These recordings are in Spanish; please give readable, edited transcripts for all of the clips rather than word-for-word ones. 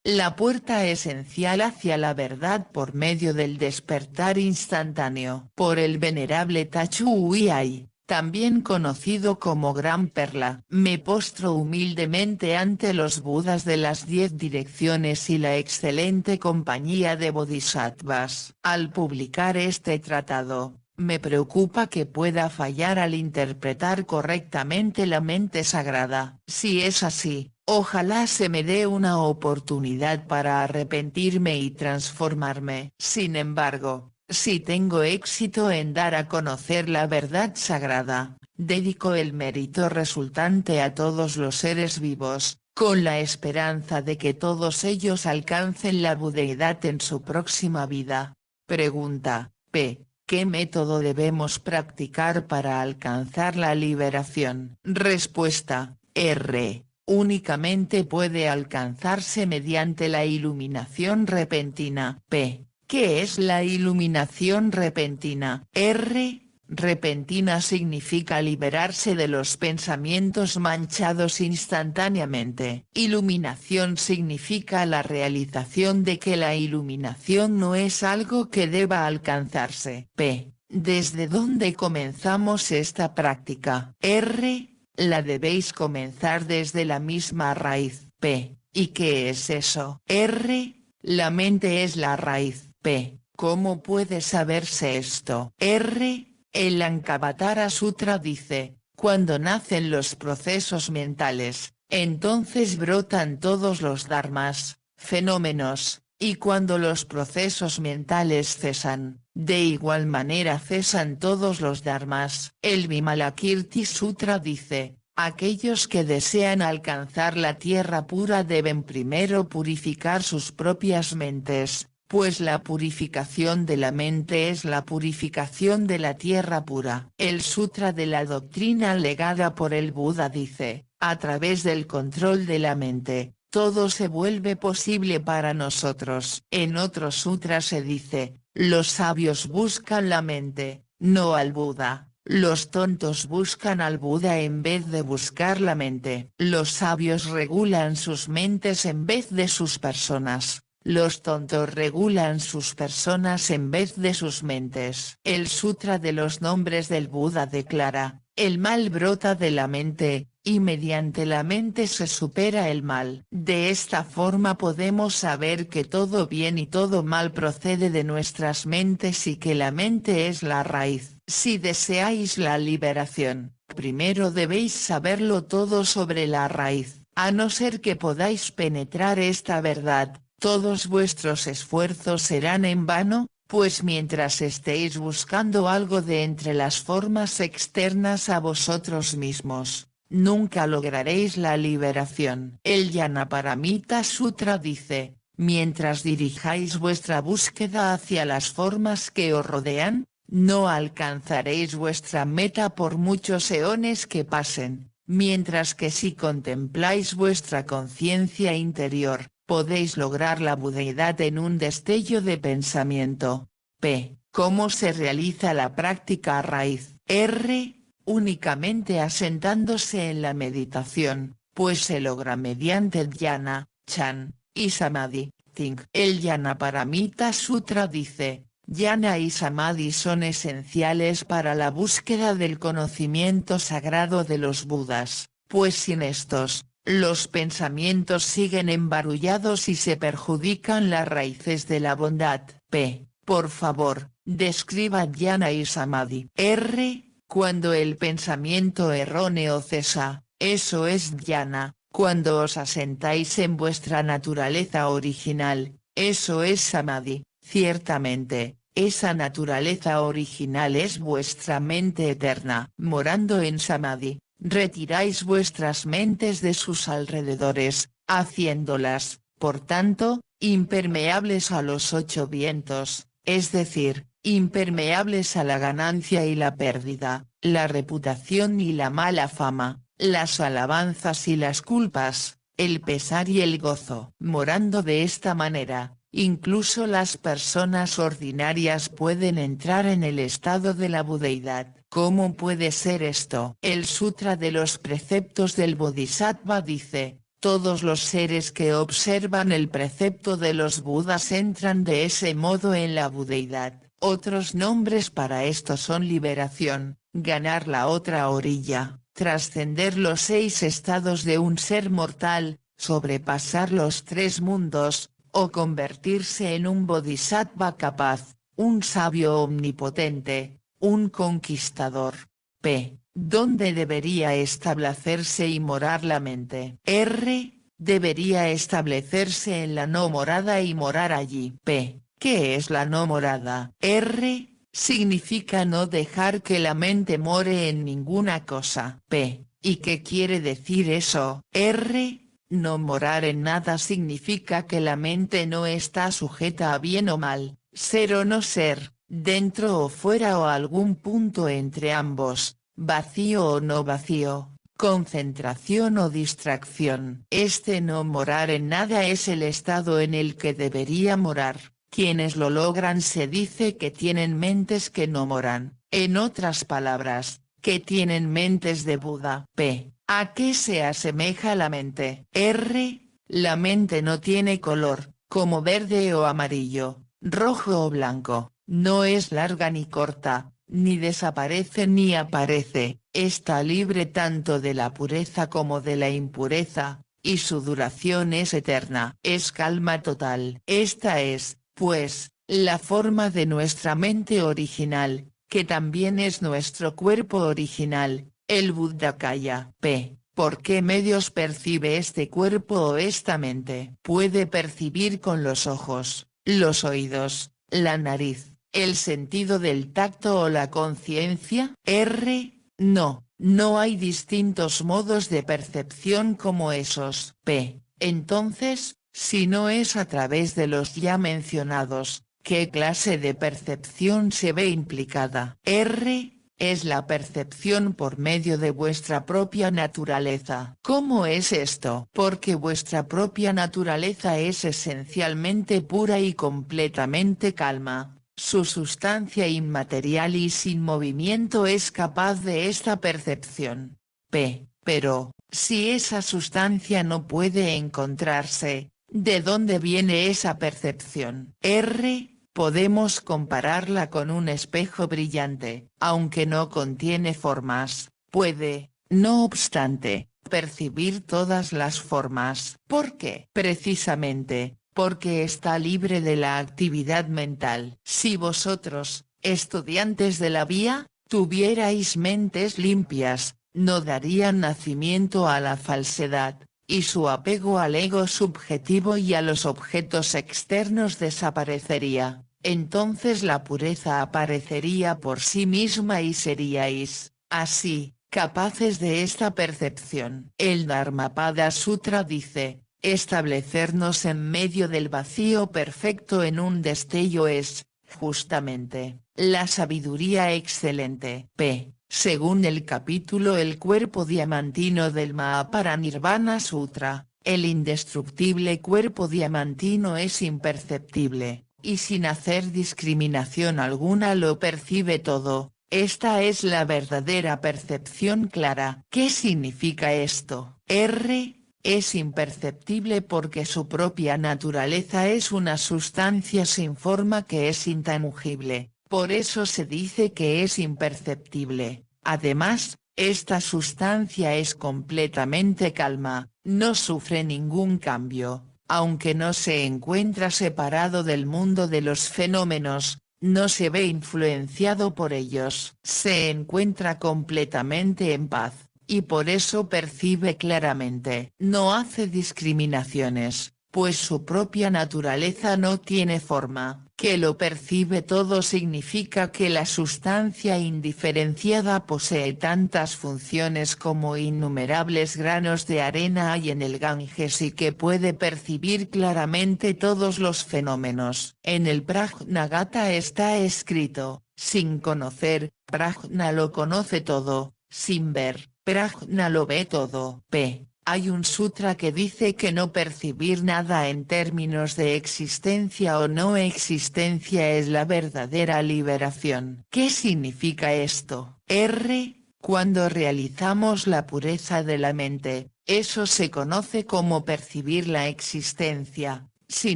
La puerta esencial hacia la verdad por medio del despertar instantáneo. Por el venerable Tachu Ai, también conocido como Gran Perla. Me postro humildemente ante los Budas de las 10 direcciones y la excelente compañía de Bodhisattvas. Al publicar este tratado, me preocupa que pueda fallar al interpretar correctamente la mente sagrada. Si es así, ojalá se me dé una oportunidad para arrepentirme y transformarme. Sin embargo, si tengo éxito en dar a conocer la verdad sagrada, dedico el mérito resultante a todos los seres vivos, con la esperanza de que todos ellos alcancen la budeidad en su próxima vida. Pregunta, P. ¿Qué método debemos practicar para alcanzar la liberación? Respuesta, R. Únicamente puede alcanzarse mediante la iluminación repentina. P. ¿Qué es la iluminación repentina? R. Repentina significa liberarse de los pensamientos manchados instantáneamente. Iluminación significa la realización de que la iluminación no es algo que deba alcanzarse. P. ¿Desde dónde comenzamos esta práctica? R. La debéis comenzar desde la misma raíz. P. ¿Y qué es eso? R. La mente es la raíz. P. ¿Cómo puede saberse esto? R. El Lankavatara Sutra dice, cuando nacen los procesos mentales, entonces brotan todos los dharmas, fenómenos, y cuando los procesos mentales cesan, de igual manera cesan todos los dharmas. El Vimalakirti Sutra dice, aquellos que desean alcanzar la tierra pura deben primero purificar sus propias mentes, pues la purificación de la mente es la purificación de la tierra pura. El Sutra de la doctrina legada por el Buda dice, a través del control de la mente, todo se vuelve posible para nosotros. En otro sutra se dice, los sabios buscan la mente, no al Buda. Los tontos buscan al Buda en vez de buscar la mente. Los sabios regulan sus mentes en vez de sus personas. Los tontos regulan sus personas en vez de sus mentes. El Sutra de los Nombres del Buda declara, el mal brota de la mente, y mediante la mente se supera el mal. De esta forma podemos saber que todo bien y todo mal procede de nuestras mentes y que la mente es la raíz. Si deseáis la liberación, primero debéis saberlo todo sobre la raíz. A no ser que podáis penetrar esta verdad, todos vuestros esfuerzos serán en vano, pues mientras estéis buscando algo de entre las formas externas a vosotros mismos, nunca lograréis la liberación. El Yanaparamita Sutra dice, mientras dirijáis vuestra búsqueda hacia las formas que os rodean, no alcanzaréis vuestra meta por muchos eones que pasen, mientras que si contempláis vuestra conciencia interior, podéis lograr la budeidad en un destello de pensamiento. P. ¿Cómo se realiza la práctica a raíz? R. Únicamente asentándose en la meditación, pues se logra mediante dhyana, chan, y samadhi. Think. El Yanaparamita Sutra dice, dhyana y samadhi son esenciales para la búsqueda del conocimiento sagrado de los Budas, pues sin estos, los pensamientos siguen embarullados y se perjudican las raíces de la bondad. P. Por favor, describa dhyana y samadhi. R. Cuando el pensamiento erróneo cesa, eso es dhyana. Cuando os asentáis en vuestra naturaleza original, eso es samadhi. Ciertamente, esa naturaleza original es vuestra mente eterna. Morando en samadhi, retiráis vuestras mentes de sus alrededores, haciéndolas, por tanto, impermeables a los 8 vientos, es decir, impermeables a la ganancia y la pérdida, la reputación y la mala fama, las alabanzas y las culpas, el pesar y el gozo. Morando de esta manera, incluso las personas ordinarias pueden entrar en el estado de la budeidad. ¿Cómo puede ser esto? El Sutra de los Preceptos del Bodhisattva dice, Todos los seres que observan el precepto de los Budas entran de ese modo en la budeidad. Otros nombres para esto son liberación, ganar la otra orilla, trascender los 6 estados de un ser mortal, sobrepasar los 3 mundos, o convertirse en un bodhisattva capaz, un sabio omnipotente, un conquistador. P. ¿Dónde debería establecerse y morar la mente? R. Debería establecerse en la no morada y morar allí. P. ¿Qué es la no morada? R. Significa no dejar que la mente more en ninguna cosa. P. ¿Y qué quiere decir eso? R. No morar en nada significa que la mente no está sujeta a bien o mal, ser o no ser, dentro o fuera o algún punto entre ambos, vacío o no vacío, concentración o distracción. Este no morar en nada es el estado en el que debería morar. Quienes lo logran se dice que tienen mentes que no moran, en otras palabras, que tienen mentes de Buda. P. ¿A qué se asemeja la mente? R. La mente no tiene color, como verde o amarillo, rojo o blanco, no es larga ni corta, ni desaparece ni aparece, está libre tanto de la pureza como de la impureza, y su duración es eterna. Es calma total. Esta es, pues, la forma de nuestra mente original, que también es nuestro cuerpo original, el Buddhakaya. P. ¿Por qué medios percibe este cuerpo o esta mente? Puede percibir con los ojos, los oídos, la nariz, el sentido del tacto o la conciencia. R. No, no hay distintos modos de percepción como esos. P. Entonces, si no es a través de los ya mencionados, ¿qué clase de percepción se ve implicada? R. Es la percepción por medio de vuestra propia naturaleza. ¿Cómo es esto? Porque vuestra propia naturaleza es esencialmente pura y completamente calma. Su sustancia inmaterial y sin movimiento es capaz de esta percepción. P. Pero, si esa sustancia no puede encontrarse, ¿de dónde viene esa percepción? R. Podemos compararla con un espejo brillante, aunque no contiene formas, puede, no obstante, percibir todas las formas. ¿Por qué? Precisamente, porque está libre de la actividad mental. Si vosotros, estudiantes de la vía, tuvierais mentes limpias, no darían nacimiento a la falsedad, y su apego al ego subjetivo y a los objetos externos desaparecería. Entonces la pureza aparecería por sí misma y seríais, así, capaces de esta percepción. El Dharmapada Sutra dice, establecernos en medio del vacío perfecto en un destello es, justamente, la sabiduría excelente. P. Según el capítulo El cuerpo diamantino del Mahaparinirvana Sutra, el indestructible cuerpo diamantino es imperceptible, y sin hacer discriminación alguna lo percibe todo. Esta es la verdadera percepción clara. ¿Qué significa esto? R. Es imperceptible porque su propia naturaleza es una sustancia sin forma que es intangible, por eso se dice que es imperceptible. Además, esta sustancia es completamente calma, no sufre ningún cambio, aunque no se encuentra separado del mundo de los fenómenos, no se ve influenciado por ellos. Se encuentra completamente en paz, y por eso percibe claramente. No hace discriminaciones, pues su propia naturaleza no tiene forma. Que lo percibe todo significa que la sustancia indiferenciada posee tantas funciones como innumerables granos de arena hay en el Ganges y que puede percibir claramente todos los fenómenos. En el Prajnagata está escrito, sin conocer, Prajna lo conoce todo, sin ver, Prajna lo ve todo. P. Hay un sutra que dice que no percibir nada en términos de existencia o no existencia es la verdadera liberación. ¿Qué significa esto? R. Cuando realizamos la pureza de la mente, eso se conoce como percibir la existencia. Si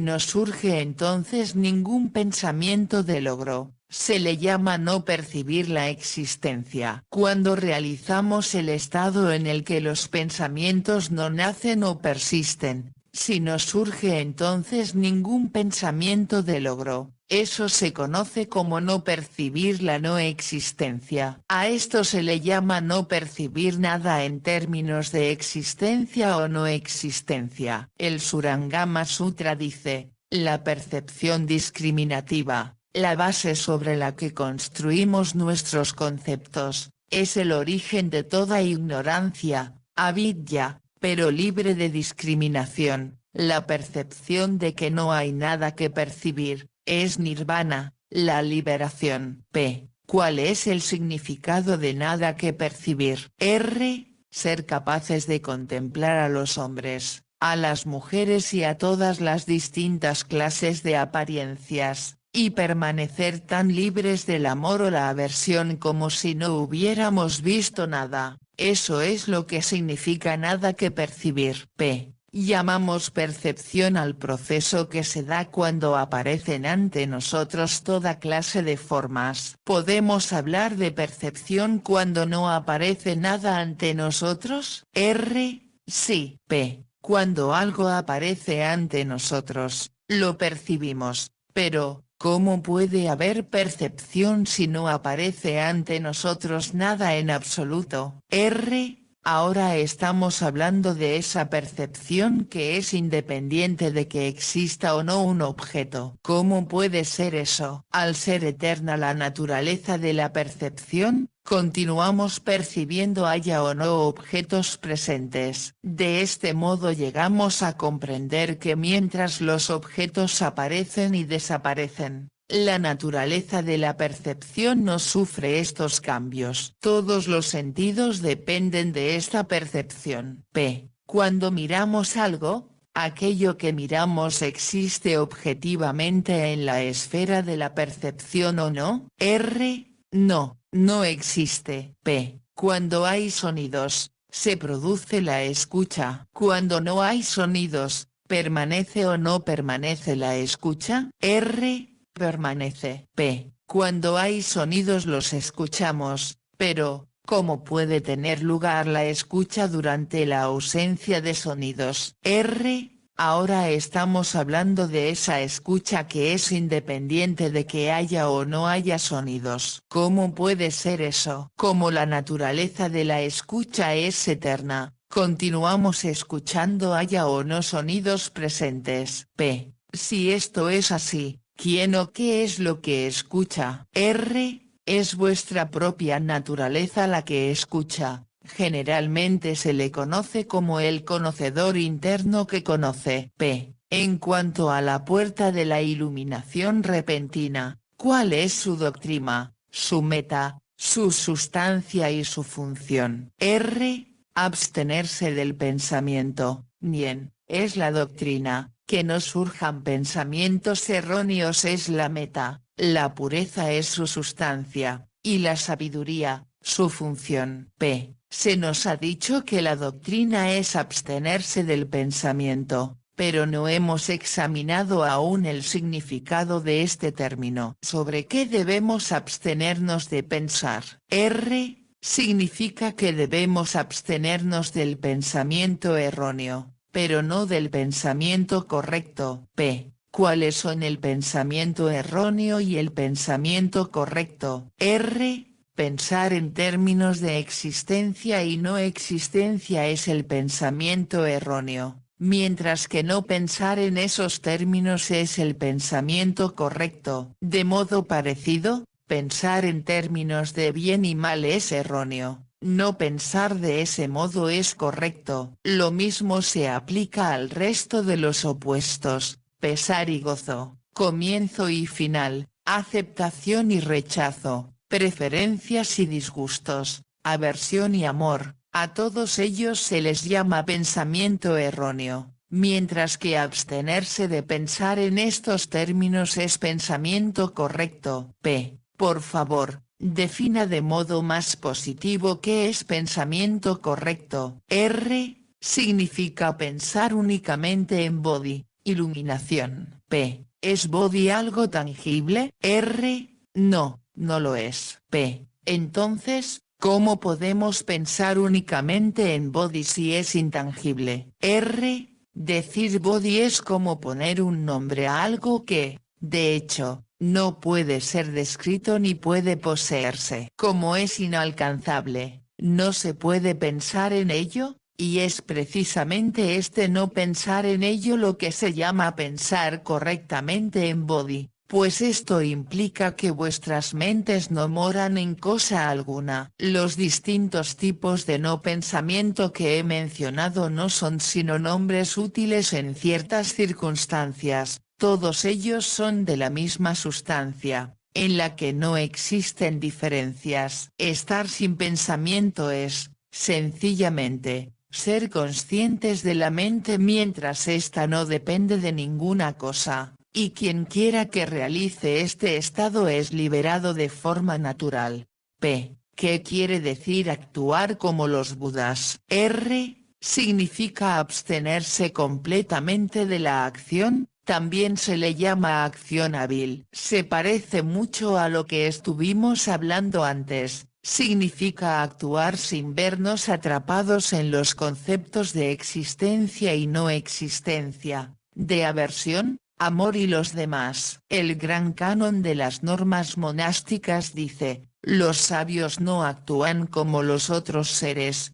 no surge entonces ningún pensamiento de logro, se le llama no percibir la existencia. Cuando realizamos el estado en el que los pensamientos no nacen o persisten, si no surge entonces ningún pensamiento de logro, eso se conoce como no percibir la no existencia. A esto se le llama no percibir nada en términos de existencia o no existencia. El Surangama Sutra dice, la percepción discriminativa, la base sobre la que construimos nuestros conceptos, es el origen de toda ignorancia, avidya, pero libre de discriminación. La percepción de que no hay nada que percibir, es nirvana, la liberación. P. ¿Cuál es el significado de nada que percibir? R. Ser capaces de contemplar a los hombres, a las mujeres y a todas las distintas clases de apariencias, y permanecer tan libres del amor o la aversión como si no hubiéramos visto nada. Eso es lo que significa nada que percibir. P. Llamamos percepción al proceso que se da cuando aparecen ante nosotros toda clase de formas. ¿Podemos hablar de percepción cuando no aparece nada ante nosotros? R. Sí. P. Cuando algo aparece ante nosotros, lo percibimos, pero, ¿cómo puede haber percepción si no aparece ante nosotros nada en absoluto? R. Ahora estamos hablando de esa percepción que es independiente de que exista o no un objeto. ¿Cómo puede ser eso? Al ser eterna la naturaleza de la percepción, continuamos percibiendo haya o no objetos presentes. De este modo llegamos a comprender que mientras los objetos aparecen y desaparecen, la naturaleza de la percepción no sufre estos cambios. Todos los sentidos dependen de esta percepción. P. Cuando miramos algo, aquello que miramos existe objetivamente en la esfera de la percepción o no. R. No, no existe. P. Cuando hay sonidos, se produce la escucha. Cuando no hay sonidos, ¿permanece o no permanece la escucha? R. Permanece. P. Cuando hay sonidos los escuchamos, pero, ¿cómo puede tener lugar la escucha durante la ausencia de sonidos? R. Ahora estamos hablando de esa escucha que es independiente de que haya o no haya sonidos. ¿Cómo puede ser eso? Como la naturaleza de la escucha es eterna, continuamos escuchando haya o no sonidos presentes. P. Si esto es así, ¿quién o qué es lo que escucha? R. Es vuestra propia naturaleza la que escucha. Generalmente se le conoce como el conocedor interno que conoce. P. En cuanto a la puerta de la iluminación repentina, ¿cuál es su doctrina, su meta, su sustancia y su función? R. Abstenerse del pensamiento. Nien. Es la doctrina. Que no surjan pensamientos erróneos es la meta, la pureza es su sustancia, y la sabiduría, su función. P. Se nos ha dicho que la doctrina es abstenerse del pensamiento, pero no hemos examinado aún el significado de este término. ¿Sobre qué debemos abstenernos de pensar? R. Significa que debemos abstenernos del pensamiento erróneo, pero no del pensamiento correcto. P. ¿Cuáles son el pensamiento erróneo y el pensamiento correcto? R. Pensar en términos de existencia y no existencia es el pensamiento erróneo, mientras que no pensar en esos términos es el pensamiento correcto. De modo parecido, pensar en términos de bien y mal es erróneo. No pensar de ese modo es correcto. Lo mismo se aplica al resto de los opuestos, pesar y gozo, comienzo y final, aceptación y rechazo, preferencias y disgustos, aversión y amor. A todos ellos se les llama pensamiento erróneo, mientras que abstenerse de pensar en estos términos es pensamiento correcto. P. Por favor, Defina de modo más positivo qué es pensamiento correcto. R. Significa pensar únicamente en body, iluminación. P. ¿Es body algo tangible? R. No, no lo es. P. Entonces, ¿cómo podemos pensar únicamente en body si es intangible? R. Decir body es como poner un nombre a algo que, de hecho, no puede ser descrito ni puede poseerse. Como es inalcanzable, no se puede pensar en ello, y es precisamente este no pensar en ello lo que se llama pensar correctamente en body, pues esto implica que vuestras mentes no moran en cosa alguna. Los distintos tipos de no pensamiento que he mencionado no son sino nombres útiles en ciertas circunstancias. Todos ellos son de la misma sustancia, en la que no existen diferencias. Estar sin pensamiento es, sencillamente, ser conscientes de la mente mientras ésta no depende de ninguna cosa, y quien quiera que realice este estado es liberado de forma natural. P. ¿Qué quiere decir actuar como los Budas? R. Significa abstenerse completamente de la acción. También se le llama acción hábil. Se parece mucho a lo que estuvimos hablando antes, significa actuar sin vernos atrapados en los conceptos de existencia y no existencia, de aversión, amor y los demás. El gran canon de las normas monásticas dice, los sabios no actúan como los otros seres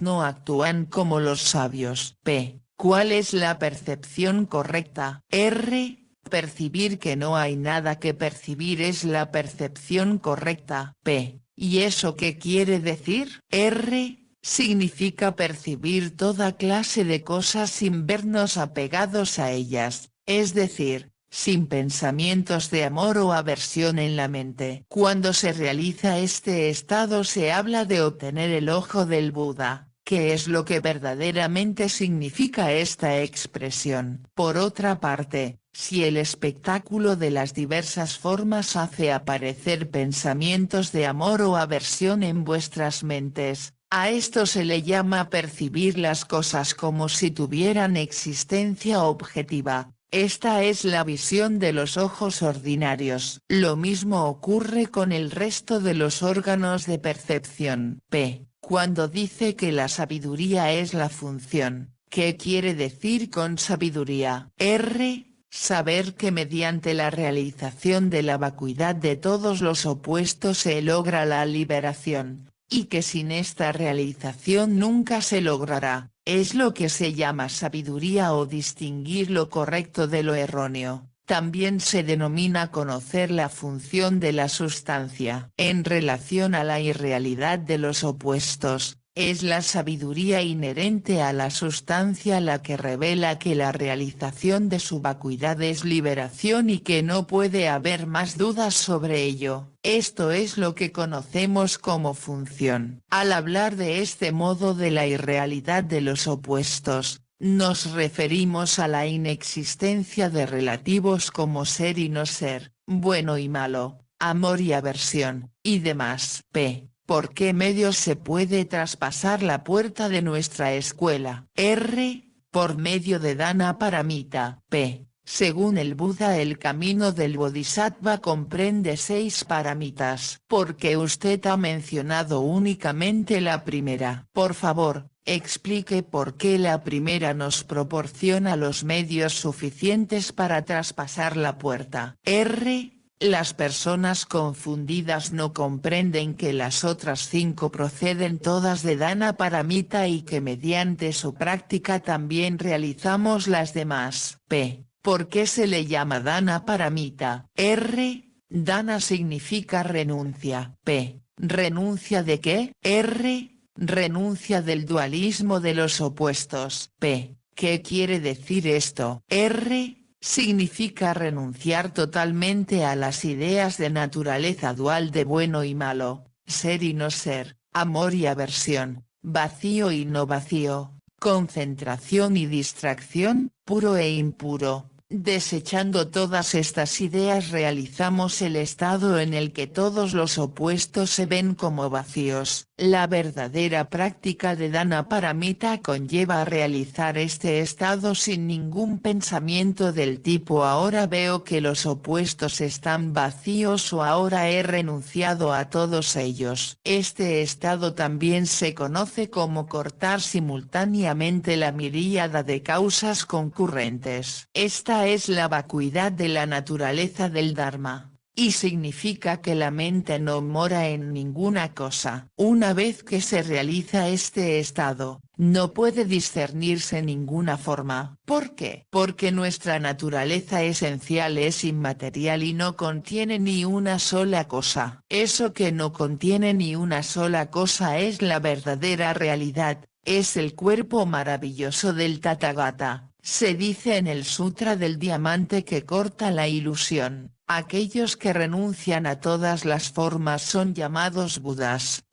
no actúan como los sabios. P. ¿Cuál es la percepción correcta? R. Percibir que no hay nada que percibir es la percepción correcta. P. ¿Y eso qué quiere decir? R. Significa percibir toda clase de cosas sin vernos apegados a ellas, es decir, sin pensamientos de amor o aversión en la mente. Cuando se realiza este estado se habla de obtener el ojo del Buda. ¿Qué es lo que verdaderamente significa esta expresión? Por otra parte, si el espectáculo de las diversas formas hace aparecer pensamientos de amor o aversión en vuestras mentes, a esto se le llama percibir las cosas como si tuvieran existencia objetiva. Esta es la visión de los ojos ordinarios. Lo mismo ocurre con el resto de los órganos de percepción. P. Cuando dice que la sabiduría es la función, ¿qué quiere decir con sabiduría? R. Saber que mediante la realización de la vacuidad de todos los opuestos se logra la liberación, y que sin esta realización nunca se logrará, es lo que se llama sabiduría o distinguir lo correcto de lo erróneo. También se denomina conocer la función de la sustancia. En relación a la irrealidad de los opuestos, es la sabiduría inherente a la sustancia la que revela que la realización de su vacuidad es liberación y que no puede haber más dudas sobre ello. Esto es lo que conocemos como función. Al hablar de este modo de la irrealidad de los opuestos, nos referimos a la inexistencia de relativos como ser y no ser, bueno y malo, amor y aversión, y demás. P. ¿Por qué medios se puede traspasar la puerta de nuestra escuela? R. Por medio de Dana Paramita. P. Según el Buda el camino del Bodhisattva comprende 6 paramitas. ¿Por qué usted ha mencionado únicamente la primera? Por favor, explique por qué la primera nos proporciona los medios suficientes para traspasar la puerta. R. Las personas confundidas no comprenden que las otras 5 proceden todas de Dana Paramita y que mediante su práctica también realizamos las demás. P. ¿Por qué se le llama Dana Paramita? R. Dana significa renuncia. P. ¿Renuncia de qué? R. Renuncia del dualismo de los opuestos. P. ¿Qué quiere decir esto? R. Significa renunciar totalmente a las ideas de naturaleza dual de bueno y malo, ser y no ser, amor y aversión, vacío y no vacío, concentración y distracción, puro e impuro, Desechando todas estas ideas realizamos el estado en el que todos los opuestos se ven como vacíos. La verdadera práctica de Dhana-paramita conlleva a realizar este estado sin ningún pensamiento del tipo ahora veo que los opuestos están vacíos o ahora he renunciado a todos ellos. Este estado también se conoce como cortar simultáneamente la miríada de causas concurrentes. Esta es la vacuidad de la naturaleza del Dharma, y significa que la mente no mora en ninguna cosa. Una vez que se realiza este estado, no puede discernirse ninguna forma. ¿Por qué? Porque nuestra naturaleza esencial es inmaterial y no contiene ni una sola cosa. Eso que no contiene ni una sola cosa es la verdadera realidad, es el cuerpo maravilloso del Tathagata. Se dice en el Sutra del Diamante que corta la ilusión. Aquellos que renuncian a todas las formas son llamados Budas.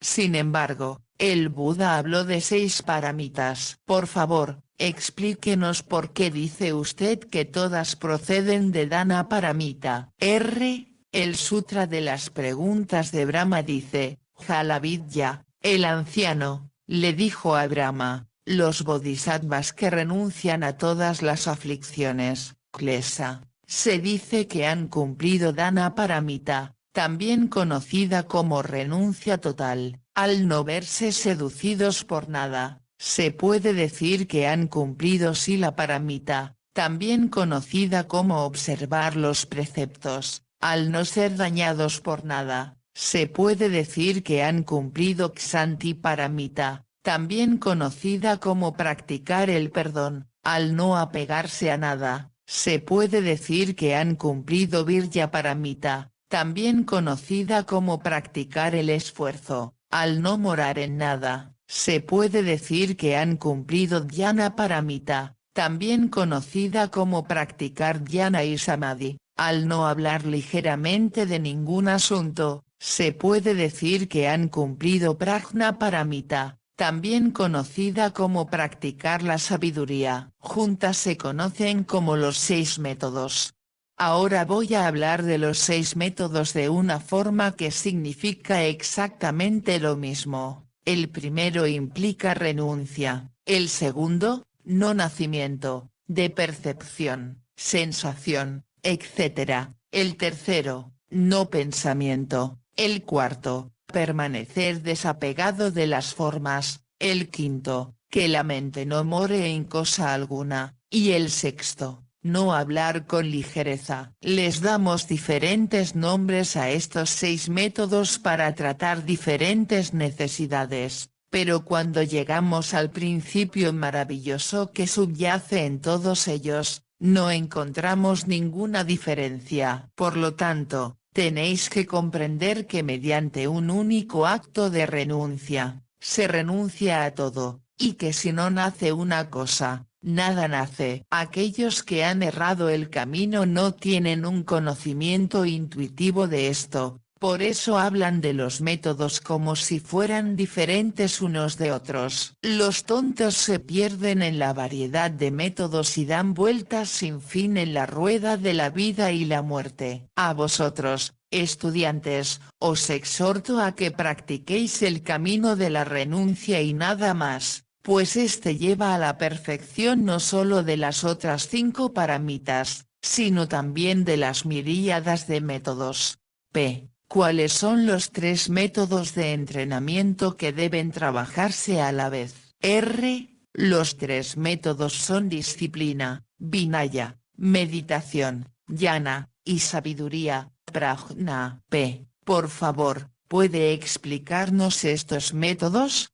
Sin embargo, el Buda habló de 6 paramitas. Por favor, explíquenos por qué dice usted que todas proceden de Dhana-paramita. El Sutra de las Preguntas de Brahma dice, Jalavidya, el anciano, le dijo a Brahma, los bodhisattvas que renuncian a todas las aflicciones, klesa, se dice que han cumplido Dhana-paramita, también conocida como renuncia total, al no verse seducidos por nada, se puede decir que han cumplido Sila-paramita, también conocida como observar los preceptos, al no ser dañados por nada, se puede decir que han cumplido Ksanti-paramita, también conocida como practicar el perdón, al no apegarse a nada, se puede decir que han cumplido Virya-paramita, también conocida como practicar el esfuerzo, al no morar en nada, se puede decir que han cumplido Dhyana-paramita, también conocida como practicar dhyana y samadhi, al no hablar ligeramente de ningún asunto, se puede decir que han cumplido Prajna-paramita, también conocida como practicar la sabiduría. Juntas se conocen como los 6 métodos. Ahora voy a hablar de los 6 métodos de una forma que significa exactamente lo mismo. El primero implica renuncia, el segundo, no nacimiento, de percepción, sensación, etc. El tercero, no pensamiento, el cuarto, permanecer desapegado de las formas, el quinto, que la mente no more en cosa alguna, y el sexto, no hablar con ligereza. Les damos diferentes nombres a estos 6 métodos para tratar diferentes necesidades, pero cuando llegamos al principio maravilloso que subyace en todos ellos, no encontramos ninguna diferencia. Por lo tanto, tenéis que comprender que mediante un único acto de renuncia, se renuncia a todo, y que si no nace una cosa, nada nace. Aquellos que han errado el camino no tienen un conocimiento intuitivo de esto, por eso hablan de los métodos como si fueran diferentes unos de otros. Los tontos se pierden en la variedad de métodos y dan vueltas sin fin en la rueda de la vida y la muerte. A vosotros, estudiantes, os exhorto a que practiquéis el camino de la renuncia y nada más, pues este lleva a la perfección no solo de las otras 5 paramitas, sino también de las miríadas de métodos. ¿Cuáles son los 3 métodos de entrenamiento que deben trabajarse a la vez? Los 3 métodos son disciplina, vinaya, meditación, jnana, y sabiduría, prajna. Por favor, ¿puede explicarnos estos métodos?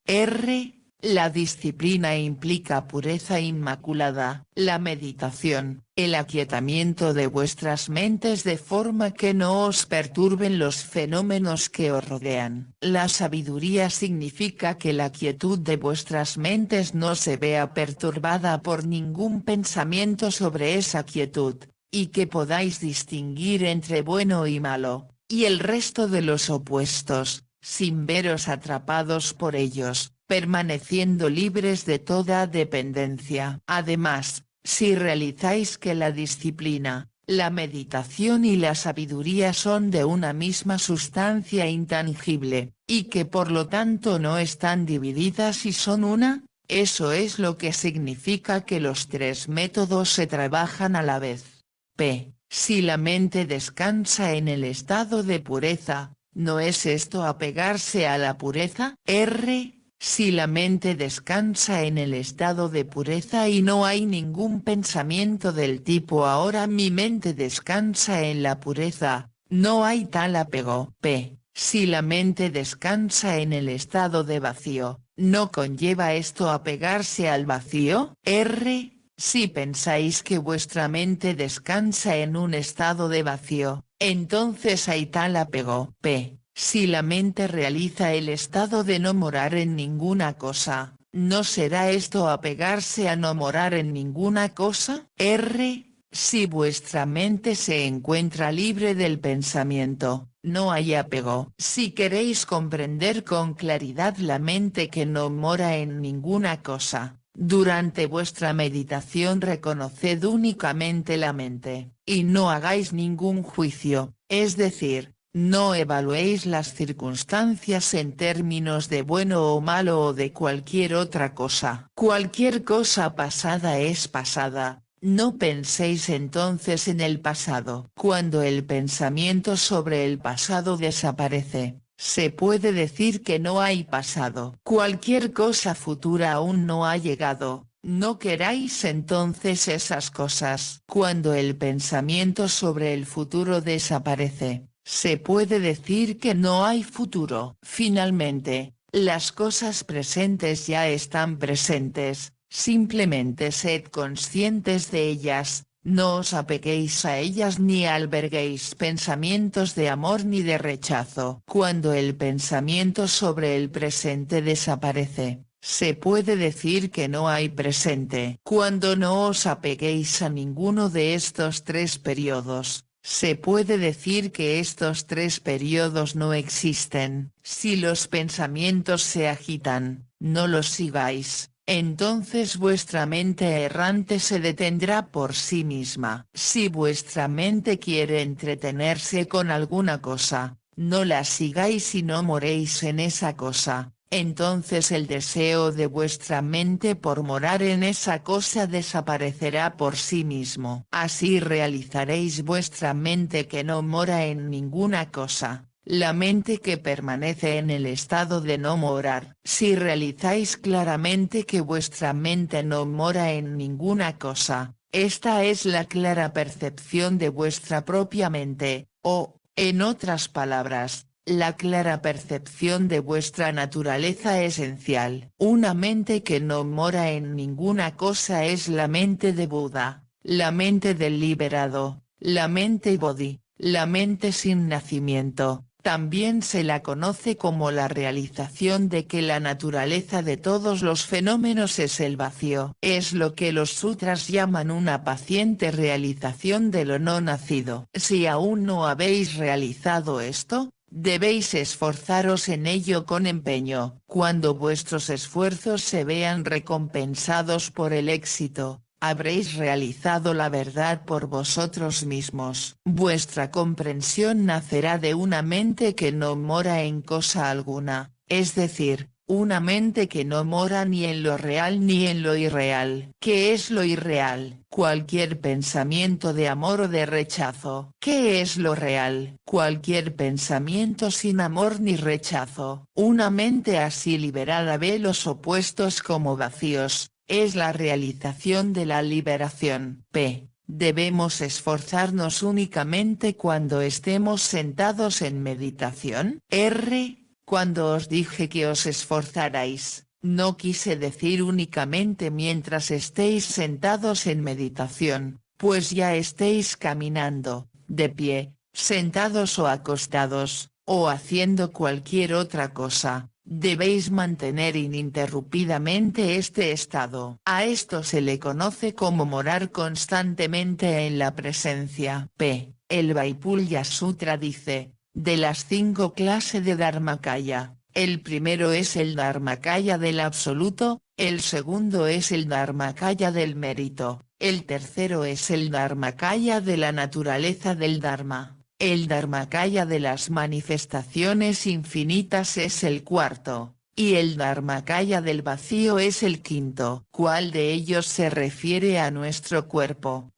La disciplina implica pureza inmaculada. La meditación, el aquietamiento de vuestras mentes de forma que no os perturben los fenómenos que os rodean. La sabiduría significa que la quietud de vuestras mentes no se vea perturbada por ningún pensamiento sobre esa quietud, y que podáis distinguir entre bueno y malo, y el resto de los opuestos, sin veros atrapados por ellos, permaneciendo libres de toda dependencia. Además, Si realizáis que la disciplina, la meditación y la sabiduría son de una misma sustancia intangible, y que por lo tanto no están divididas y son una, eso es lo que significa que los tres métodos se trabajan a la vez. P. Si la mente descansa en el estado de pureza, ¿no es esto apegarse a la pureza? R. Si la mente descansa en el estado de pureza y no hay ningún pensamiento del tipo ahora mi mente descansa en la pureza, no hay tal apego. P. Si la mente descansa en el estado de vacío, ¿no conlleva esto apegarse al vacío? R. Si pensáis que vuestra mente descansa en un estado de vacío, entonces hay tal apego. P. Si la mente realiza el estado de no morar en ninguna cosa, ¿no será esto apegarse a no morar en ninguna cosa? R. Si vuestra mente se encuentra libre del pensamiento, no hay apego. Si queréis comprender con claridad la mente que no mora en ninguna cosa, durante vuestra meditación reconoced únicamente la mente, y no hagáis ningún juicio, es decir, no evaluéis las circunstancias en términos de bueno o malo o de cualquier otra cosa. Cualquier cosa pasada es pasada, no penséis entonces en el pasado. Cuando el pensamiento sobre el pasado desaparece, se puede decir que no hay pasado. Cualquier cosa futura aún no ha llegado. No queráis entonces esas cosas. Cuando el pensamiento sobre el futuro desaparece, se puede decir que no hay futuro. Finalmente, las cosas presentes ya están presentes, simplemente sed conscientes de ellas, no os apeguéis a ellas ni alberguéis pensamientos de amor ni de rechazo. Cuando el pensamiento sobre el presente desaparece, se puede decir que no hay presente. Cuando no os apeguéis a ninguno de estos tres periodos, se puede decir que estos tres periodos no existen. Si los pensamientos se agitan, no los sigáis, entonces vuestra mente errante se detendrá por sí misma. Si vuestra mente quiere entretenerse con alguna cosa, no la sigáis y no moréis en esa cosa. Entonces el deseo de vuestra mente por morar en esa cosa desaparecerá por sí mismo. Así realizaréis vuestra mente que no mora en ninguna cosa, la mente que permanece en el estado de no morar. Si realizáis claramente que vuestra mente no mora en ninguna cosa, esta es la clara percepción de vuestra propia mente, o, en otras palabras, la clara percepción de vuestra naturaleza esencial. Una mente que no mora en ninguna cosa es la mente de Buda, la mente del liberado, la mente Bodhi, la mente sin nacimiento. También se la conoce como la realización de que la naturaleza de todos los fenómenos es el vacío. Es lo que los sutras llaman una paciente realización de lo no nacido. Si aún no habéis realizado esto, debéis esforzaros en ello con empeño. Cuando vuestros esfuerzos se vean recompensados por el éxito, habréis realizado la verdad por vosotros mismos. Vuestra comprensión nacerá de una mente que no mora en cosa alguna, es decir, una mente que no mora ni en lo real ni en lo irreal. ¿Qué es lo irreal? Cualquier pensamiento de amor o de rechazo. ¿Qué es lo real? Cualquier pensamiento sin amor ni rechazo. Una mente así liberada ve los opuestos como vacíos, es la realización de la liberación. P. ¿Debemos esforzarnos únicamente cuando estemos sentados en meditación? R. Cuando os dije que os esforzarais, no quise decir únicamente mientras estéis sentados en meditación, pues ya estéis caminando, de pie, sentados o acostados, o haciendo cualquier otra cosa. Debéis mantener ininterrumpidamente este estado. A esto se le conoce como morar constantemente en la presencia. P. El Vaipulya Sutra dice, de las 5 clases de Dharmakaya, el primero es el Dharmakaya del absoluto, el segundo es el Dharmakaya del mérito, El tercero es el Dharmakaya de la naturaleza del Dharma. El Dharmakaya de las manifestaciones infinitas es el cuarto, y el Dharmakaya del vacío es el quinto. ¿Cuál de ellos se refiere a nuestro cuerpo?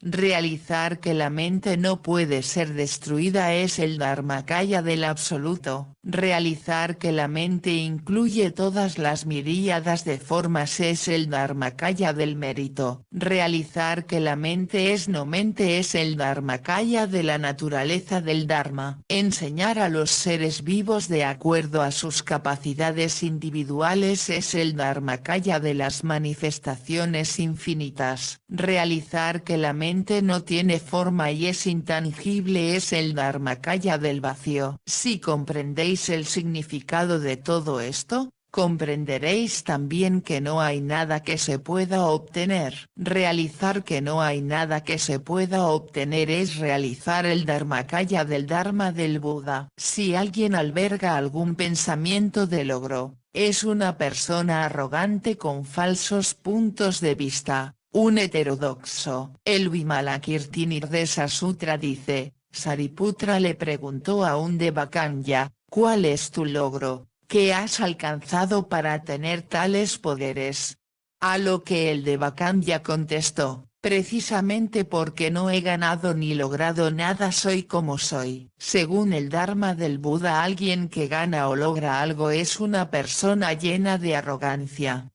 Realizar que la mente no puede ser destruida es el Dharmakaya del absoluto. Realizar que la mente incluye todas las miríadas de formas es el Dharmakaya del mérito. Realizar que la mente es no mente es el Dharmakaya de la naturaleza del Dharma. Enseñar a los seres vivos de acuerdo a sus capacidades individuales es el Dharmakaya de las manifestaciones infinitas. Realizar que la mente no tiene forma y es intangible es el Dharmakaya del vacío. Si comprendéis el significado de todo esto, comprenderéis también que no hay nada que se pueda obtener. Realizar que no hay nada que se pueda obtener es realizar el Dharmakaya del Dharma del Buda. Si alguien alberga algún pensamiento de logro, es una persona arrogante con falsos puntos de vista, un heterodoxo. El Vimalakirtinirdesa Sutra dice, Sariputra le preguntó a un Devakanya, ¿cuál es tu logro? ¿Qué has alcanzado para tener tales poderes? A lo que el Devakanya contestó, precisamente porque no he ganado ni logrado nada soy como soy. Según el Dharma del Buda, alguien que gana o logra algo es una persona llena de arrogancia.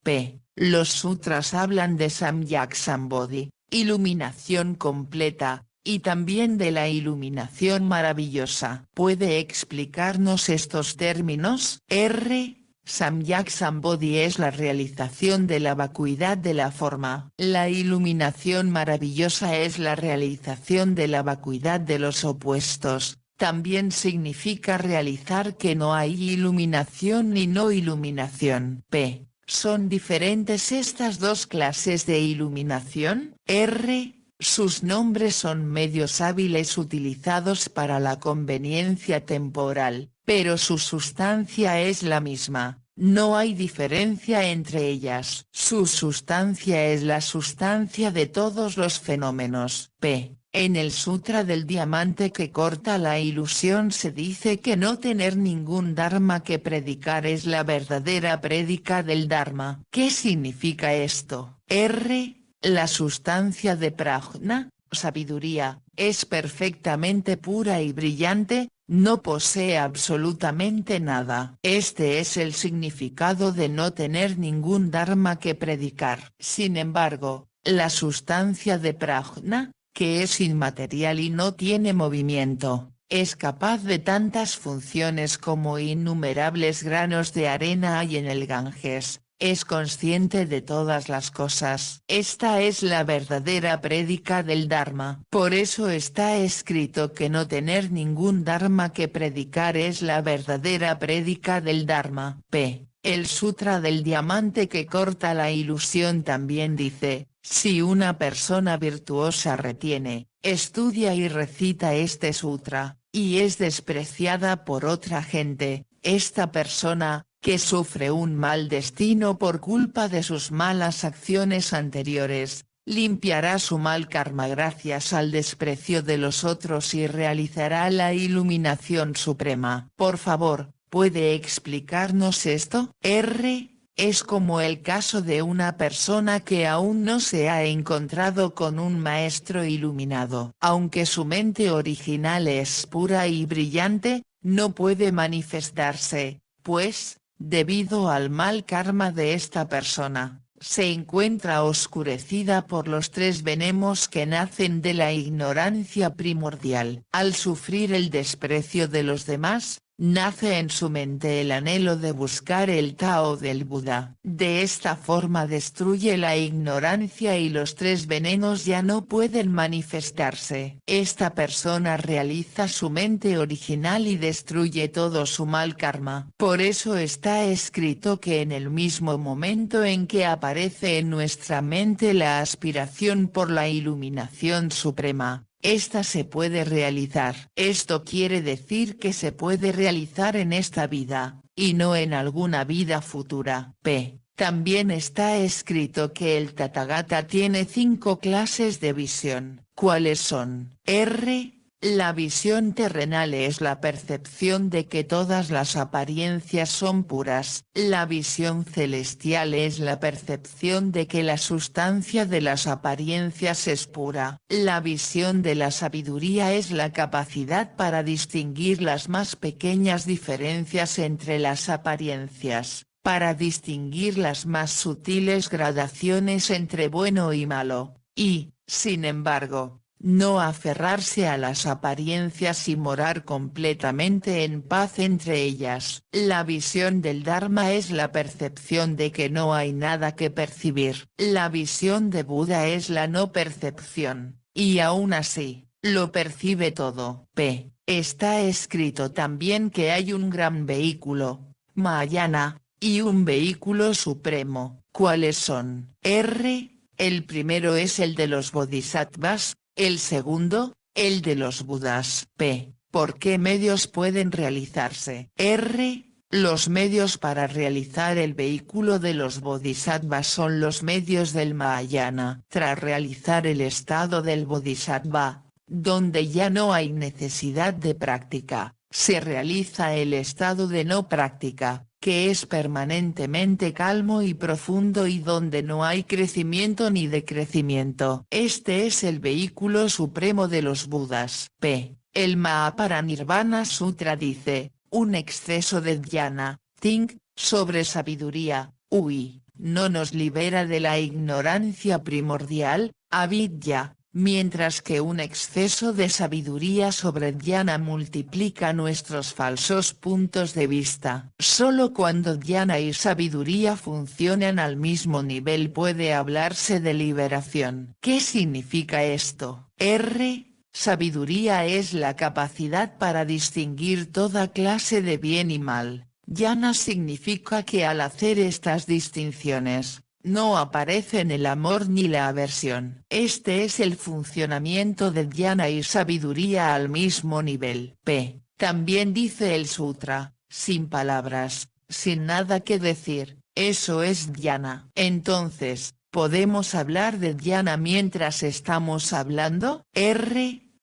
Los sutras hablan de Samyak Sambodhi, iluminación completa, y también de la iluminación maravillosa. ¿Puede explicarnos estos términos? Samyak Sambodhi es la realización de la vacuidad de la forma. La iluminación maravillosa es la realización de la vacuidad de los opuestos. También significa realizar que no hay iluminación ni no iluminación. ¿Son diferentes estas dos clases de iluminación? Sus nombres son medios hábiles utilizados para la conveniencia temporal, pero su sustancia es la misma, no hay diferencia entre ellas. Su sustancia es la sustancia de todos los fenómenos. En el Sutra del Diamante que corta la ilusión se dice que no tener ningún Dharma que predicar es la verdadera prédica del Dharma. ¿Qué significa esto? La sustancia de prajna, sabiduría, es perfectamente pura y brillante, no posee absolutamente nada. Este es el significado de no tener ningún dharma que predicar. Sin embargo, la sustancia de prajna, que es inmaterial y no tiene movimiento, es capaz de tantas funciones como innumerables granos de arena hay en el Ganges. Es consciente de todas las cosas. Esta es la verdadera prédica del Dharma. Por eso está escrito que no tener ningún Dharma que predicar es la verdadera prédica del Dharma. El Sutra del Diamante que corta la ilusión también dice, si una persona virtuosa retiene, estudia y recita este sutra, y es despreciada por otra gente, esta persona, que sufre un mal destino por culpa de sus malas acciones anteriores, limpiará su mal karma gracias al desprecio de los otros y realizará la iluminación suprema. Por favor, ¿puede explicarnos esto? Es como el caso de una persona que aún no se ha encontrado con un maestro iluminado. Aunque su mente original es pura y brillante, no puede manifestarse, pues, debido al mal karma de esta persona, se encuentra oscurecida por los tres venemos que nacen de la ignorancia primordial. Al sufrir el desprecio de los demás, nace en su mente el anhelo de buscar el Tao del Buda. De esta forma destruye la ignorancia y los tres venenos ya no pueden manifestarse. Esta persona realiza su mente original y destruye todo su mal karma. Por eso está escrito que en el mismo momento en que aparece en nuestra mente la aspiración por la iluminación suprema, esta se puede realizar. Esto quiere decir que se puede realizar en esta vida, y no en alguna vida futura. También está escrito que el Tathagata tiene 5 clases de visión. ¿Cuáles son? La visión terrenal es la percepción de que todas las apariencias son puras. La visión celestial es la percepción de que la sustancia de las apariencias es pura. La visión de la sabiduría es la capacidad para distinguir las más pequeñas diferencias entre las apariencias, para distinguir las más sutiles gradaciones entre bueno y malo, y, sin embargo, no aferrarse a las apariencias y morar completamente en paz entre ellas. La visión del Dharma es la percepción de que no hay nada que percibir. La visión de Buda es la no percepción, y aún así, lo percibe todo. Está escrito también que hay un gran vehículo, Mahayana, y un vehículo supremo. ¿Cuáles son? El primero es el de los bodhisattvas, el segundo, el de los budas. ¿Por qué medios pueden realizarse? Los medios para realizar el vehículo de los bodhisattvas son los medios del Mahayana. Tras realizar el estado del bodhisattva, donde ya no hay necesidad de práctica, se realiza el estado de no práctica, que es permanentemente calmo y profundo y donde no hay crecimiento ni decrecimiento. Este es el vehículo supremo de los Budas. El Mahaparinirvana Sutra dice, un exceso de dhyana, sobre sabiduría, no nos libera de la ignorancia primordial, avidya, mientras que un exceso de sabiduría sobre dhyana multiplica nuestros falsos puntos de vista. Solo cuando dhyana y sabiduría funcionan al mismo nivel puede hablarse de liberación. ¿Qué significa esto? Sabiduría es la capacidad para distinguir toda clase de bien y mal. Dhyana significa que al hacer estas distinciones, no aparecen el amor ni la aversión. Este es el funcionamiento de dhyana y sabiduría al mismo nivel. También dice el sutra, sin palabras, sin nada que decir, eso es dhyana. Entonces, ¿podemos hablar de dhyana mientras estamos hablando?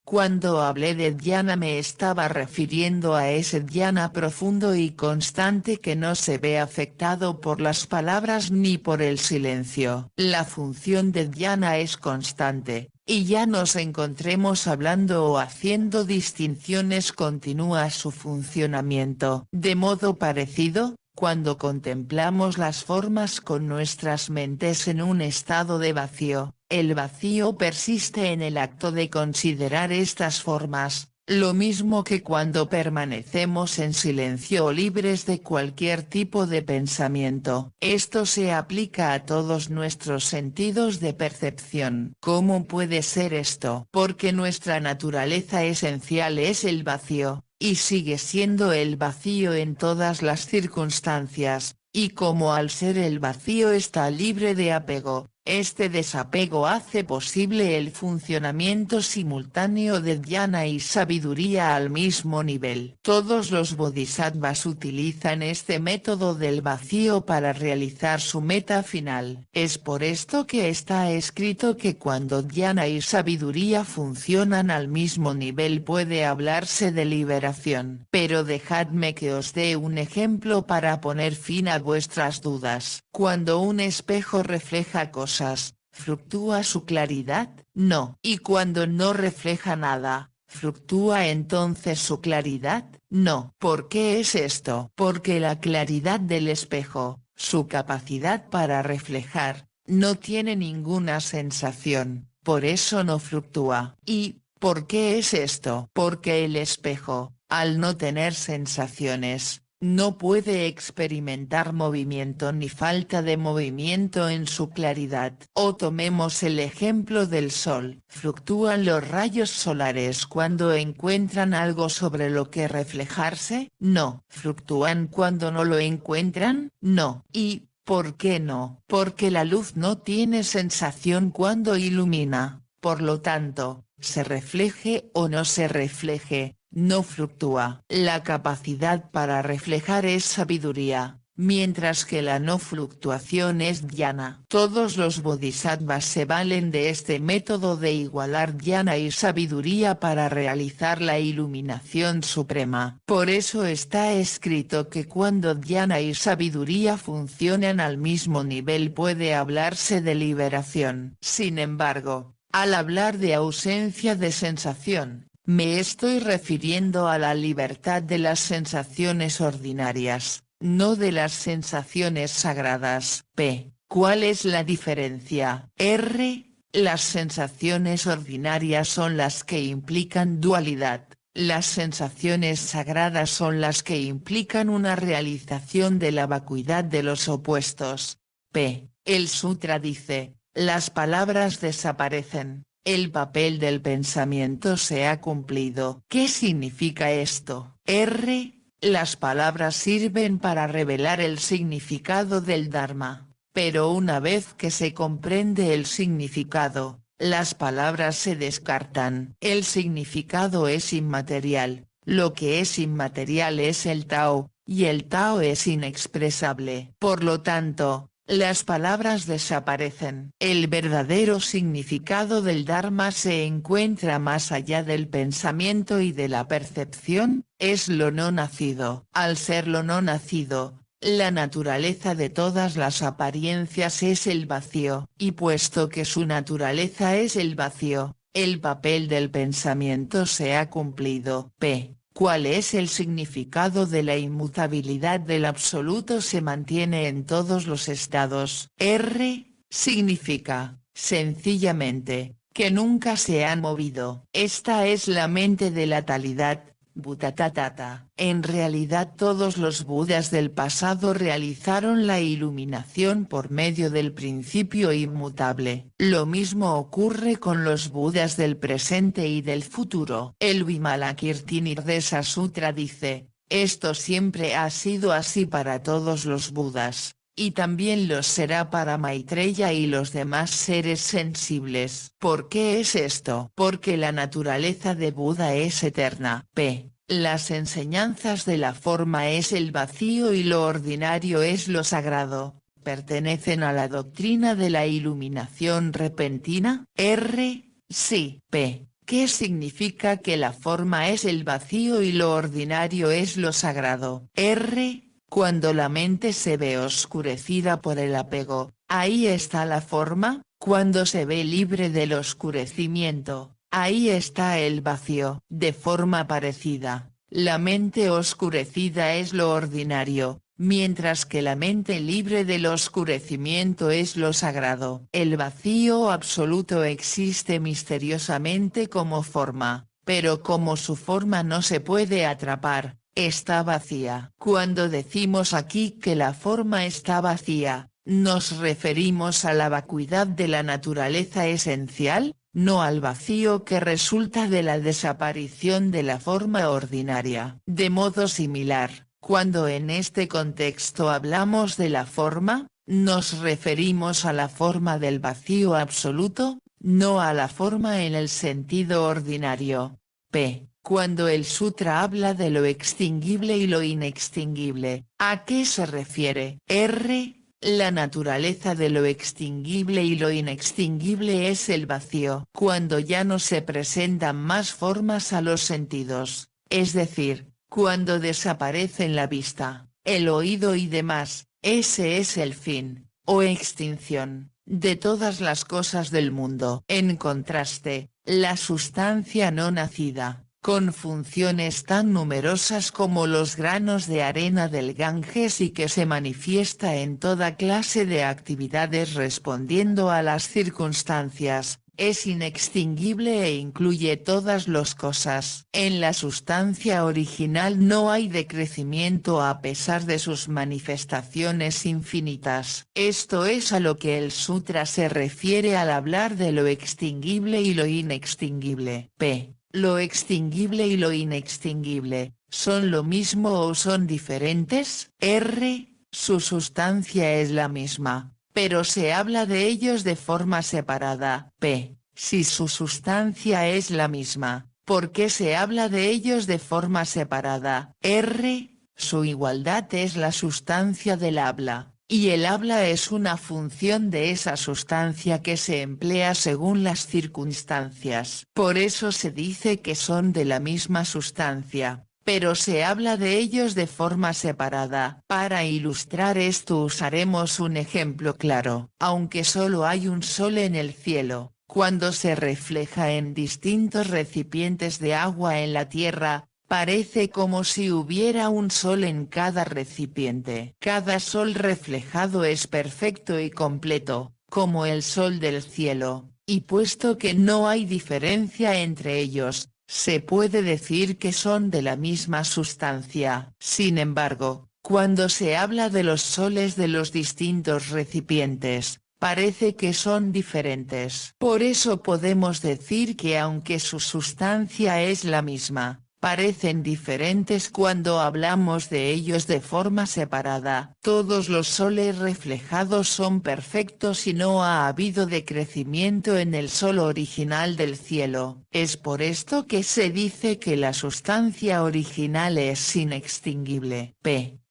Cuando hablé de dhyana me estaba refiriendo a ese dhyana profundo y constante que no se ve afectado por las palabras ni por el silencio. La función de dhyana es constante, y ya nos encontremos hablando o haciendo distinciones continúa su funcionamiento. De modo parecido, cuando contemplamos las formas con nuestras mentes en un estado de vacío, el vacío persiste en el acto de considerar estas formas, lo mismo que cuando permanecemos en silencio o libres de cualquier tipo de pensamiento. Esto se aplica a todos nuestros sentidos de percepción. ¿Cómo puede ser esto? Porque nuestra naturaleza esencial es el vacío, y sigue siendo el vacío en todas las circunstancias, y como al ser el vacío está libre de apego, este desapego hace posible el funcionamiento simultáneo de dhyana y sabiduría al mismo nivel. Todos los bodhisattvas utilizan este método del vacío para realizar su meta final. Es por esto que está escrito que cuando dhyana y sabiduría funcionan al mismo nivel puede hablarse de liberación. Pero dejadme que os dé un ejemplo para poner fin a vuestras dudas. Cuando un espejo refleja cosas, ¿fluctúa su claridad? No. ¿Y cuando no refleja nada, fluctúa entonces su claridad? No. ¿Por qué es esto? Porque la claridad del espejo, su capacidad para reflejar, no tiene ninguna sensación, por eso no fluctúa. ¿Y por qué es esto? Porque el espejo, al no tener sensaciones, no puede experimentar movimiento ni falta de movimiento en su claridad. O tomemos el ejemplo del sol. ¿Fluctúan los rayos solares cuando encuentran algo sobre lo que reflejarse? No. ¿Fluctúan cuando no lo encuentran? No. ¿Y por qué no? Porque la luz no tiene sensación cuando ilumina, por lo tanto, se refleje o no se refleje, no fluctúa. La capacidad para reflejar es sabiduría, mientras que la no fluctuación es dhyana. Todos los bodhisattvas se valen de este método de igualar dhyana y sabiduría para realizar la iluminación suprema. Por eso está escrito que cuando dhyana y sabiduría funcionan al mismo nivel puede hablarse de liberación. Sin embargo, al hablar de ausencia de sensación, me estoy refiriendo a la libertad de las sensaciones ordinarias, no de las sensaciones sagradas. P. ¿Cuál es la diferencia? R. Las sensaciones ordinarias son las que implican dualidad, las sensaciones sagradas son las que implican una realización de la vacuidad de los opuestos. P. El sutra dice, las palabras desaparecen. El papel del pensamiento se ha cumplido. ¿Qué significa esto? R. Las palabras sirven para revelar el significado del Dharma, pero una vez que se comprende el significado, las palabras se descartan. El significado es inmaterial, lo que es inmaterial es el Tao, y el Tao es inexpresable. Por lo tanto, las palabras desaparecen. El verdadero significado del Dharma se encuentra más allá del pensamiento y de la percepción, es lo no nacido. Al ser lo no nacido, la naturaleza de todas las apariencias es el vacío. Y puesto que su naturaleza es el vacío, el papel del pensamiento se ha cumplido. P. ¿Cuál es el significado de la inmutabilidad del absoluto? Se mantiene en todos los estados. R. Significa, sencillamente, que nunca se ha movido. Esta es la mente de la talidad. Bhutatata. En realidad todos los Budas del pasado realizaron la iluminación por medio del principio inmutable. Lo mismo ocurre con los Budas del presente y del futuro. El Vimalakirtinirdesa Sutra dice, esto siempre ha sido así para todos los Budas, y también lo será para Maitreya y los demás seres sensibles. ¿Por qué es esto? Porque la naturaleza de Buda es eterna. P. Las enseñanzas de la forma es el vacío y lo ordinario es lo sagrado. ¿Pertenecen a la doctrina de la iluminación repentina? R. Sí. P. ¿Qué significa que la forma es el vacío y lo ordinario es lo sagrado? R. Cuando la mente se ve oscurecida por el apego, ahí está la forma. Cuando se ve libre del oscurecimiento, ahí está el vacío. De forma parecida, la mente oscurecida es lo ordinario, mientras que la mente libre del oscurecimiento es lo sagrado. El vacío absoluto existe misteriosamente como forma, pero como su forma no se puede atrapar, está vacía. Cuando decimos aquí que la forma está vacía, ¿nos referimos a la vacuidad de la naturaleza esencial, no al vacío que resulta de la desaparición de la forma ordinaria? De modo similar, cuando en este contexto hablamos de la forma, ¿nos referimos a la forma del vacío absoluto, no a la forma en el sentido ordinario? P. Cuando el sutra habla de lo extinguible y lo inextinguible, ¿a qué se refiere? R. La naturaleza de lo extinguible y lo inextinguible es el vacío. Cuando ya no se presentan más formas a los sentidos, es decir, cuando desaparecen la vista, el oído y demás, ese es el fin, o extinción, de todas las cosas del mundo. En contraste, la sustancia no nacida, con funciones tan numerosas como los granos de arena del Ganges y que se manifiesta en toda clase de actividades respondiendo a las circunstancias, es inextinguible e incluye todas las cosas. En la sustancia original no hay decrecimiento a pesar de sus manifestaciones infinitas. Esto es a lo que el sutra se refiere al hablar de lo extinguible y lo inextinguible. P. ¿Lo extinguible y lo inextinguible, son lo mismo o son diferentes? R. Su sustancia es la misma, pero se habla de ellos de forma separada. P. Si su sustancia es la misma, ¿por qué se habla de ellos de forma separada? R. Su igualdad es la sustancia del habla, y el habla es una función de esa sustancia que se emplea según las circunstancias. Por eso se dice que son de la misma sustancia, pero se habla de ellos de forma separada. Para ilustrar esto usaremos un ejemplo claro. Aunque solo hay un sol en el cielo, cuando se refleja en distintos recipientes de agua en la tierra, parece como si hubiera un sol en cada recipiente. Cada sol reflejado es perfecto y completo, como el sol del cielo, y puesto que no hay diferencia entre ellos, se puede decir que son de la misma sustancia. Sin embargo, cuando se habla de los soles de los distintos recipientes, parece que son diferentes. Por eso podemos decir que aunque su sustancia es la misma, parecen diferentes cuando hablamos de ellos de forma separada. Todos los soles reflejados son perfectos y no ha habido decrecimiento en el sol original del cielo. Es por esto que se dice que la sustancia original es inextinguible.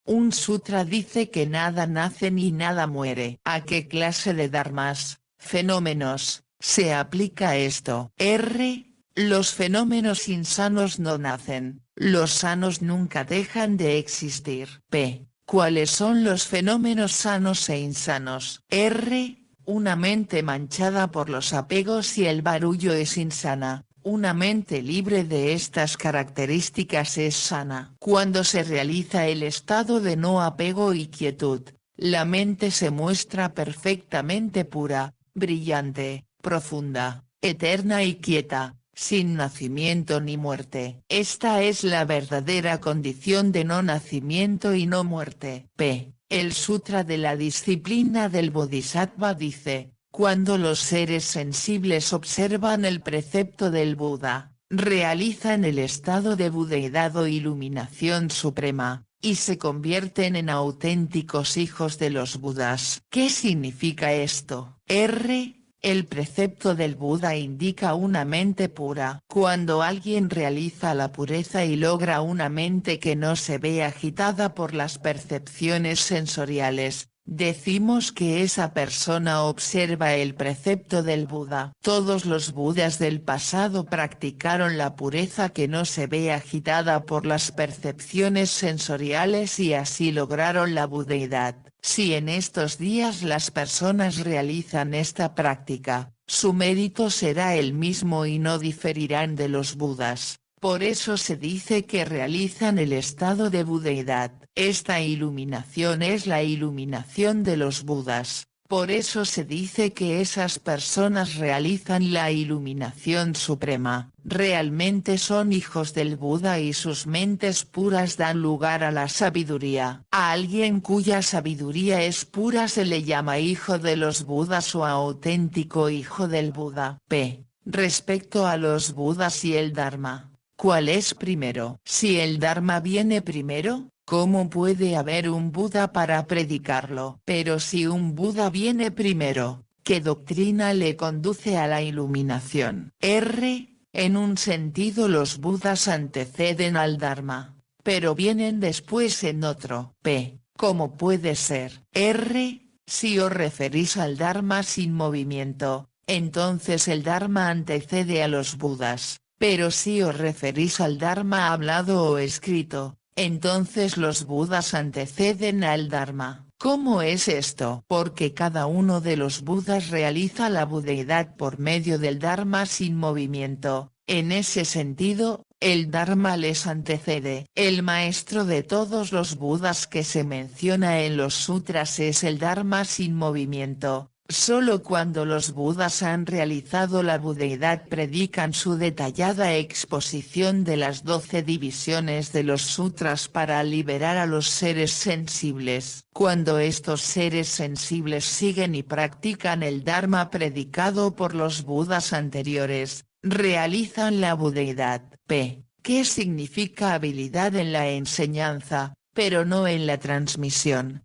Un sutra dice que nada nace ni nada muere. ¿A qué clase de dharmas, fenómenos, se aplica esto? Los fenómenos insanos no nacen, los sanos nunca dejan de existir. ¿Cuáles son los fenómenos sanos e insanos? Una mente manchada por los apegos y el barullo es insana. Una mente libre de estas características es sana. Cuando se realiza el estado de no apego y quietud, la mente se muestra perfectamente pura, brillante, profunda, eterna y quieta, sin nacimiento ni muerte. Esta es la verdadera condición de no nacimiento y no muerte. El Sutra de la Disciplina del Bodhisattva dice: cuando los seres sensibles observan el precepto del Buda, realizan el estado de budeidad o iluminación suprema, y se convierten en auténticos hijos de los Budas. ¿Qué significa esto? El precepto del Buda indica una mente pura. Cuando alguien realiza la pureza y logra una mente que no se ve agitada por las percepciones sensoriales, decimos que esa persona observa el precepto del Buda. Todos los Budas del pasado practicaron la pureza que no se ve agitada por las percepciones sensoriales y así lograron la budeidad. Si en estos días las personas realizan esta práctica, su mérito será el mismo y no diferirán de los Budas. Por eso se dice que realizan el estado de budeidad. Esta iluminación es la iluminación de los Budas. Por eso se dice que esas personas realizan la iluminación suprema. Realmente son hijos del Buda y sus mentes puras dan lugar a la sabiduría. A alguien cuya sabiduría es pura se le llama hijo de los Budas o auténtico hijo del Buda. Respecto a los Budas y el Dharma, ¿cuál es primero? Si el Dharma viene primero, ¿cómo puede haber un Buda para predicarlo? Pero si un Buda viene primero, ¿qué doctrina le conduce a la iluminación? En un sentido los Budas anteceden al Dharma, pero vienen después en otro. ¿Cómo puede ser? Si os referís al Dharma sin movimiento, entonces el Dharma antecede a los Budas, pero si os referís al Dharma hablado o escrito, entonces los Budas anteceden al Dharma. ¿Cómo es esto? Porque cada uno de los Budas realiza la budeidad por medio del Dharma sin movimiento. En ese sentido, el Dharma les antecede. El maestro de todos los Budas que se menciona en los sutras es el Dharma sin movimiento. Solo cuando los Budas han realizado la budeidad predican su detallada exposición de las 12 divisiones de los sutras para liberar a los seres sensibles. Cuando estos seres sensibles siguen y practican el Dharma predicado por los Budas anteriores, realizan la budeidad. ¿Qué significa habilidad en la enseñanza, pero no en la transmisión?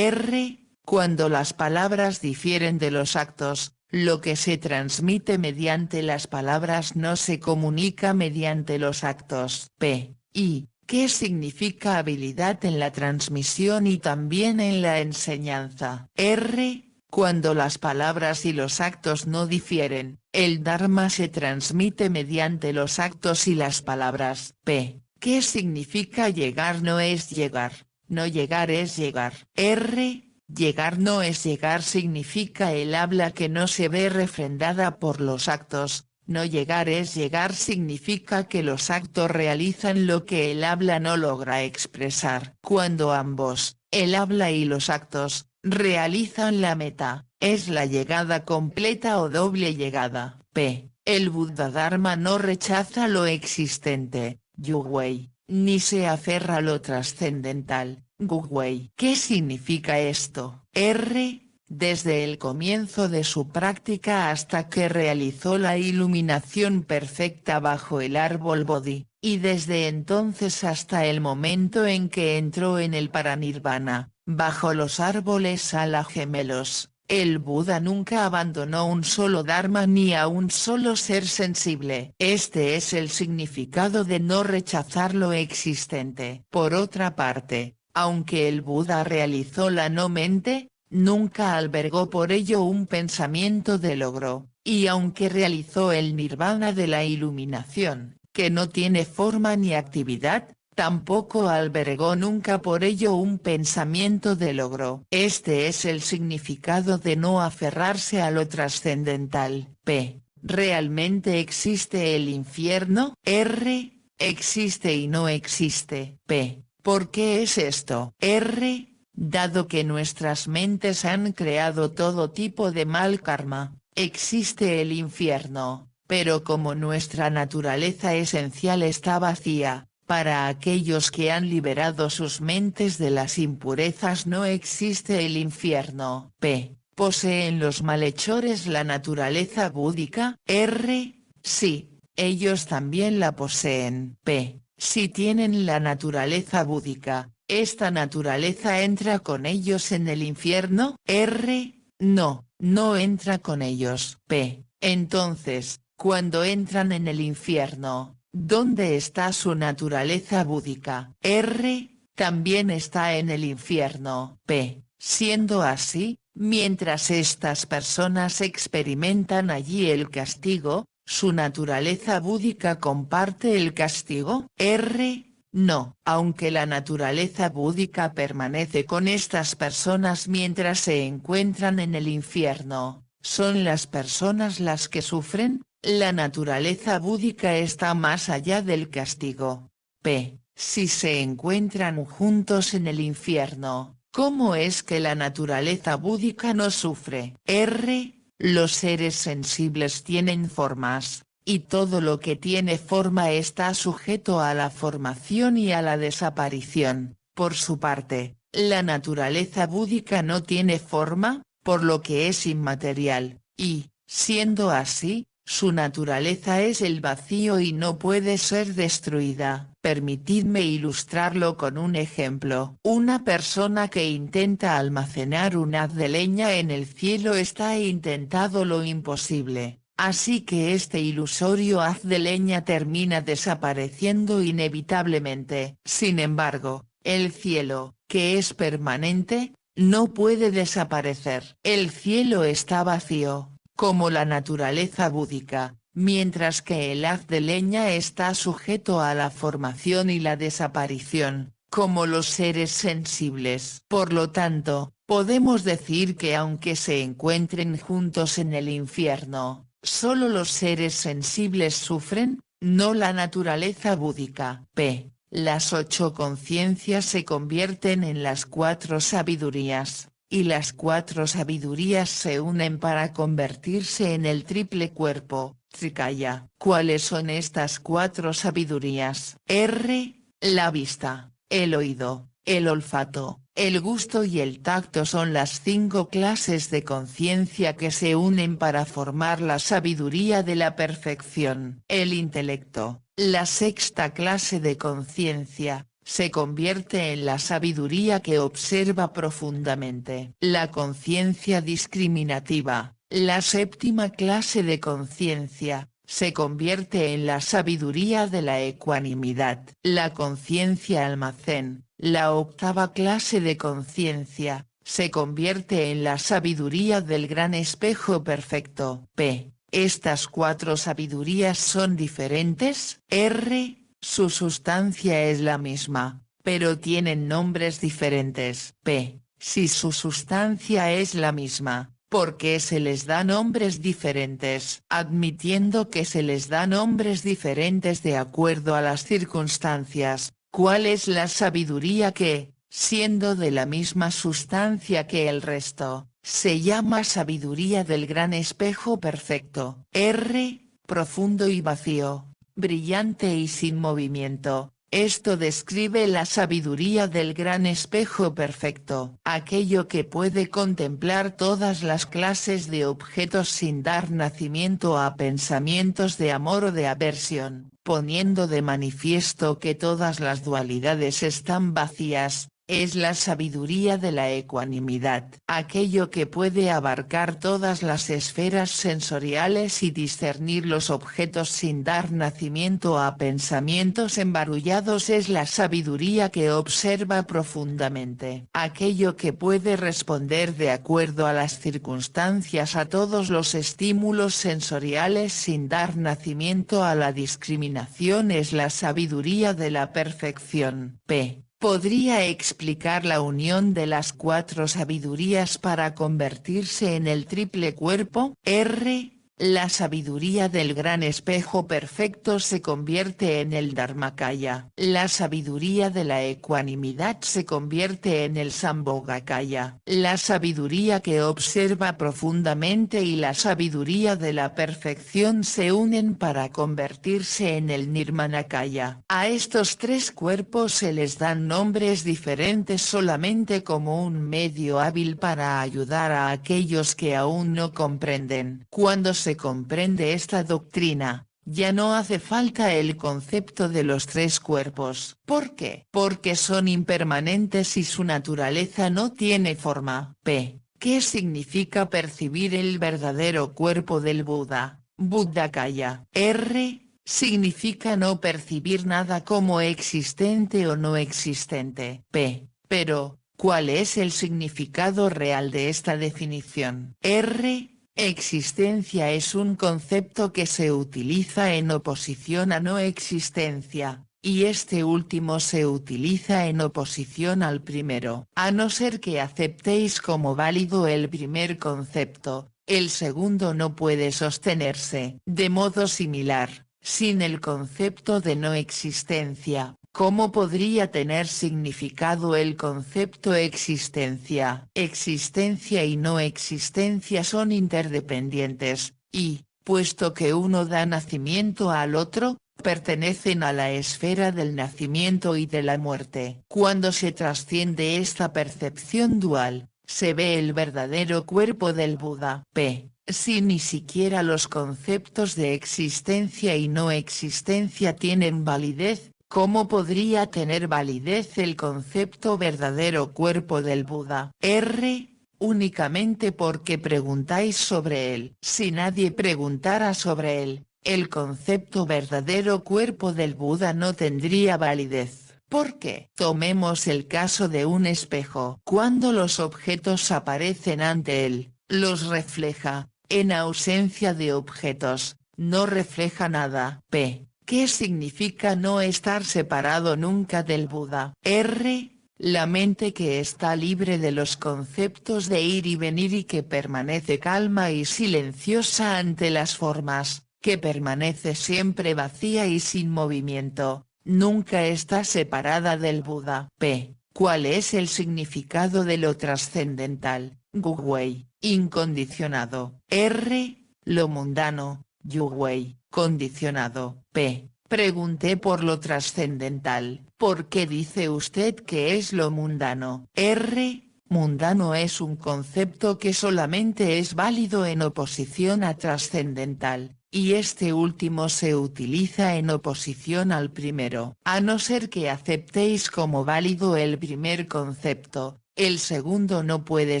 Cuando las palabras difieren de los actos, lo que se transmite mediante las palabras no se comunica mediante los actos. ¿Qué ¿Qué significa habilidad en la transmisión y también en la enseñanza? R. Cuando las palabras y los actos no difieren, el Dharma se transmite mediante los actos y las palabras. P. ¿Qué significa llegar no es llegar? No llegar es llegar. R. Llegar no es llegar significa el habla que no se ve refrendada por los actos. No llegar es llegar significa que los actos realizan lo que el habla no logra expresar. Cuando ambos, el habla y los actos, realizan la meta, es la llegada completa o doble llegada. P. El Buddha Dharma no rechaza lo existente, Yu Wei, ni se aferra a lo trascendental, Gu Wei. ¿Qué significa esto? R. Desde el comienzo de su práctica hasta que realizó la iluminación perfecta bajo el árbol Bodhi, y desde entonces hasta el momento en que entró en el Paranirvana, bajo los árboles ala gemelos, el Buda nunca abandonó un solo Dharma ni a un solo ser sensible. Este es el significado de no rechazar lo existente. Por otra parte, aunque el Buda realizó la no mente, nunca albergó por ello un pensamiento de logro, y aunque realizó el nirvana de la iluminación, que no tiene forma ni actividad, tampoco albergó nunca por ello un pensamiento de logro. Este es el significado de no aferrarse a lo trascendental. P. ¿Realmente existe el infierno? R. Existe y no existe. P. ¿Por qué es esto? R. Dado que nuestras mentes han creado todo tipo de mal karma, existe el infierno, pero como nuestra naturaleza esencial está vacía, para aquellos que han liberado sus mentes de las impurezas no existe el infierno. P. ¿Poseen los malhechores la naturaleza búdica? R. Sí, ellos también la poseen. P. Si tienen la naturaleza búdica, ¿esta naturaleza entra con ellos en el infierno? R. No, no entra con ellos. P. Entonces, cuando entran en el infierno, ¿dónde está su naturaleza búdica? R. También está en el infierno. P. Siendo así, mientras estas personas experimentan allí el castigo, ¿su naturaleza búdica comparte el castigo? R. No. Aunque la naturaleza búdica permanece con estas personas mientras se encuentran en el infierno, ¿son las personas las que sufren? La naturaleza búdica está más allá del castigo. P. Si se encuentran juntos en el infierno, ¿cómo es que la naturaleza búdica no sufre? R. Los seres sensibles tienen formas, y todo lo que tiene forma está sujeto a la formación y a la desaparición. Por su parte, la naturaleza búdica no tiene forma, por lo que es inmaterial, y, siendo así, su naturaleza es el vacío y no puede ser destruida. Permitidme ilustrarlo con un ejemplo. Una persona que intenta almacenar un haz de leña en el cielo está intentando lo imposible, así que este ilusorio haz de leña termina desapareciendo inevitablemente. Sin embargo, el cielo, que es permanente, no puede desaparecer. El cielo está vacío, como la naturaleza búdica, mientras que el haz de leña está sujeto a la formación y la desaparición, como los seres sensibles. Por lo tanto, podemos decir que aunque se encuentren juntos en el infierno, solo los seres sensibles sufren, no la naturaleza búdica. P. Las 8 conciencias se convierten en las 4 sabidurías, y las 4 sabidurías se unen para convertirse en el triple cuerpo, Trikaya. ¿Cuáles son estas 4 sabidurías? R. La vista, el oído, el olfato, el gusto y el tacto son las 5 clases de conciencia que se unen para formar la sabiduría de la perfección. El intelecto, la 6ª clase de conciencia, se convierte en la sabiduría que observa profundamente. La conciencia discriminativa, la 7ª clase de conciencia, se convierte en la sabiduría de la ecuanimidad. La conciencia almacén, la octava clase de conciencia, se convierte en la sabiduría del gran espejo perfecto. P. ¿Estas cuatro sabidurías son diferentes? R. Su sustancia es la misma, pero tienen nombres diferentes. P. Si su sustancia es la misma, ¿por qué se les da nombres diferentes? Admitiendo que se les da nombres diferentes de acuerdo a las circunstancias, ¿cuál es la sabiduría que, siendo de la misma sustancia que el resto, se llama sabiduría del gran espejo perfecto? R. Profundo y vacío, brillante y sin movimiento. Esto describe la sabiduría del gran espejo perfecto. Aquello que puede contemplar todas las clases de objetos sin dar nacimiento a pensamientos de amor o de aversión, poniendo de manifiesto que todas las dualidades están vacías. Es la sabiduría de la ecuanimidad. Aquello que puede abarcar todas las esferas sensoriales y discernir los objetos sin dar nacimiento a pensamientos embarullados es la sabiduría que observa profundamente. Aquello que puede responder de acuerdo a las circunstancias a todos los estímulos sensoriales sin dar nacimiento a la discriminación es la sabiduría de la perfección. P. ¿Podría explicar la unión de las cuatro sabidurías para convertirse en el triple cuerpo? R. La sabiduría del gran espejo perfecto se convierte en el Dharmakaya. La sabiduría de la ecuanimidad se convierte en el Sambhogakaya. La sabiduría que observa profundamente y la sabiduría de la perfección se unen para convertirse en el Nirmanakaya. A estos tres cuerpos se les dan nombres diferentes solamente como un medio hábil para ayudar a aquellos que aún no comprenden. Cuando se comprende esta doctrina, ya no hace falta el concepto de los tres cuerpos. ¿Por qué? Porque son impermanentes y su naturaleza no tiene forma. P. ¿Qué significa percibir el verdadero cuerpo del Buda? Buddhakaya. R. Significa no percibir nada como existente o no existente. P. Pero, ¿cuál es el significado real de esta definición? R. Existencia es un concepto que se utiliza en oposición a no existencia, y este último se utiliza en oposición al primero. A no ser que aceptéis como válido el primer concepto, el segundo no puede sostenerse. De modo similar, sin el concepto de no existencia, ¿cómo podría tener significado el concepto existencia? Existencia y no existencia son interdependientes, y, puesto que uno da nacimiento al otro, pertenecen a la esfera del nacimiento y de la muerte. Cuando se trasciende esta percepción dual, se ve el verdadero cuerpo del Buda. P. Si ni siquiera los conceptos de existencia y no existencia tienen validez, ¿cómo podría tener validez el concepto verdadero cuerpo del Buda? R. Únicamente porque preguntáis sobre él. Si nadie preguntara sobre él, el concepto verdadero cuerpo del Buda no tendría validez. ¿Por qué? Tomemos el caso de un espejo. Cuando los objetos aparecen ante él, los refleja. En ausencia de objetos, no refleja nada. P. ¿Qué significa no estar separado nunca del Buda? R. La mente que está libre de los conceptos de ir y venir y que permanece calma y silenciosa ante las formas, que permanece siempre vacía y sin movimiento, nunca está separada del Buda. P. ¿Cuál es el significado de lo trascendental? Gu Wei, incondicionado. R. Lo mundano, Yu Wei, condicionado. P. Pregunté por lo trascendental. ¿Por qué dice usted que es lo mundano? R. Mundano es un concepto que solamente es válido en oposición a trascendental, y este último se utiliza en oposición al primero. A no ser que aceptéis como válido el primer concepto, El segundo no puede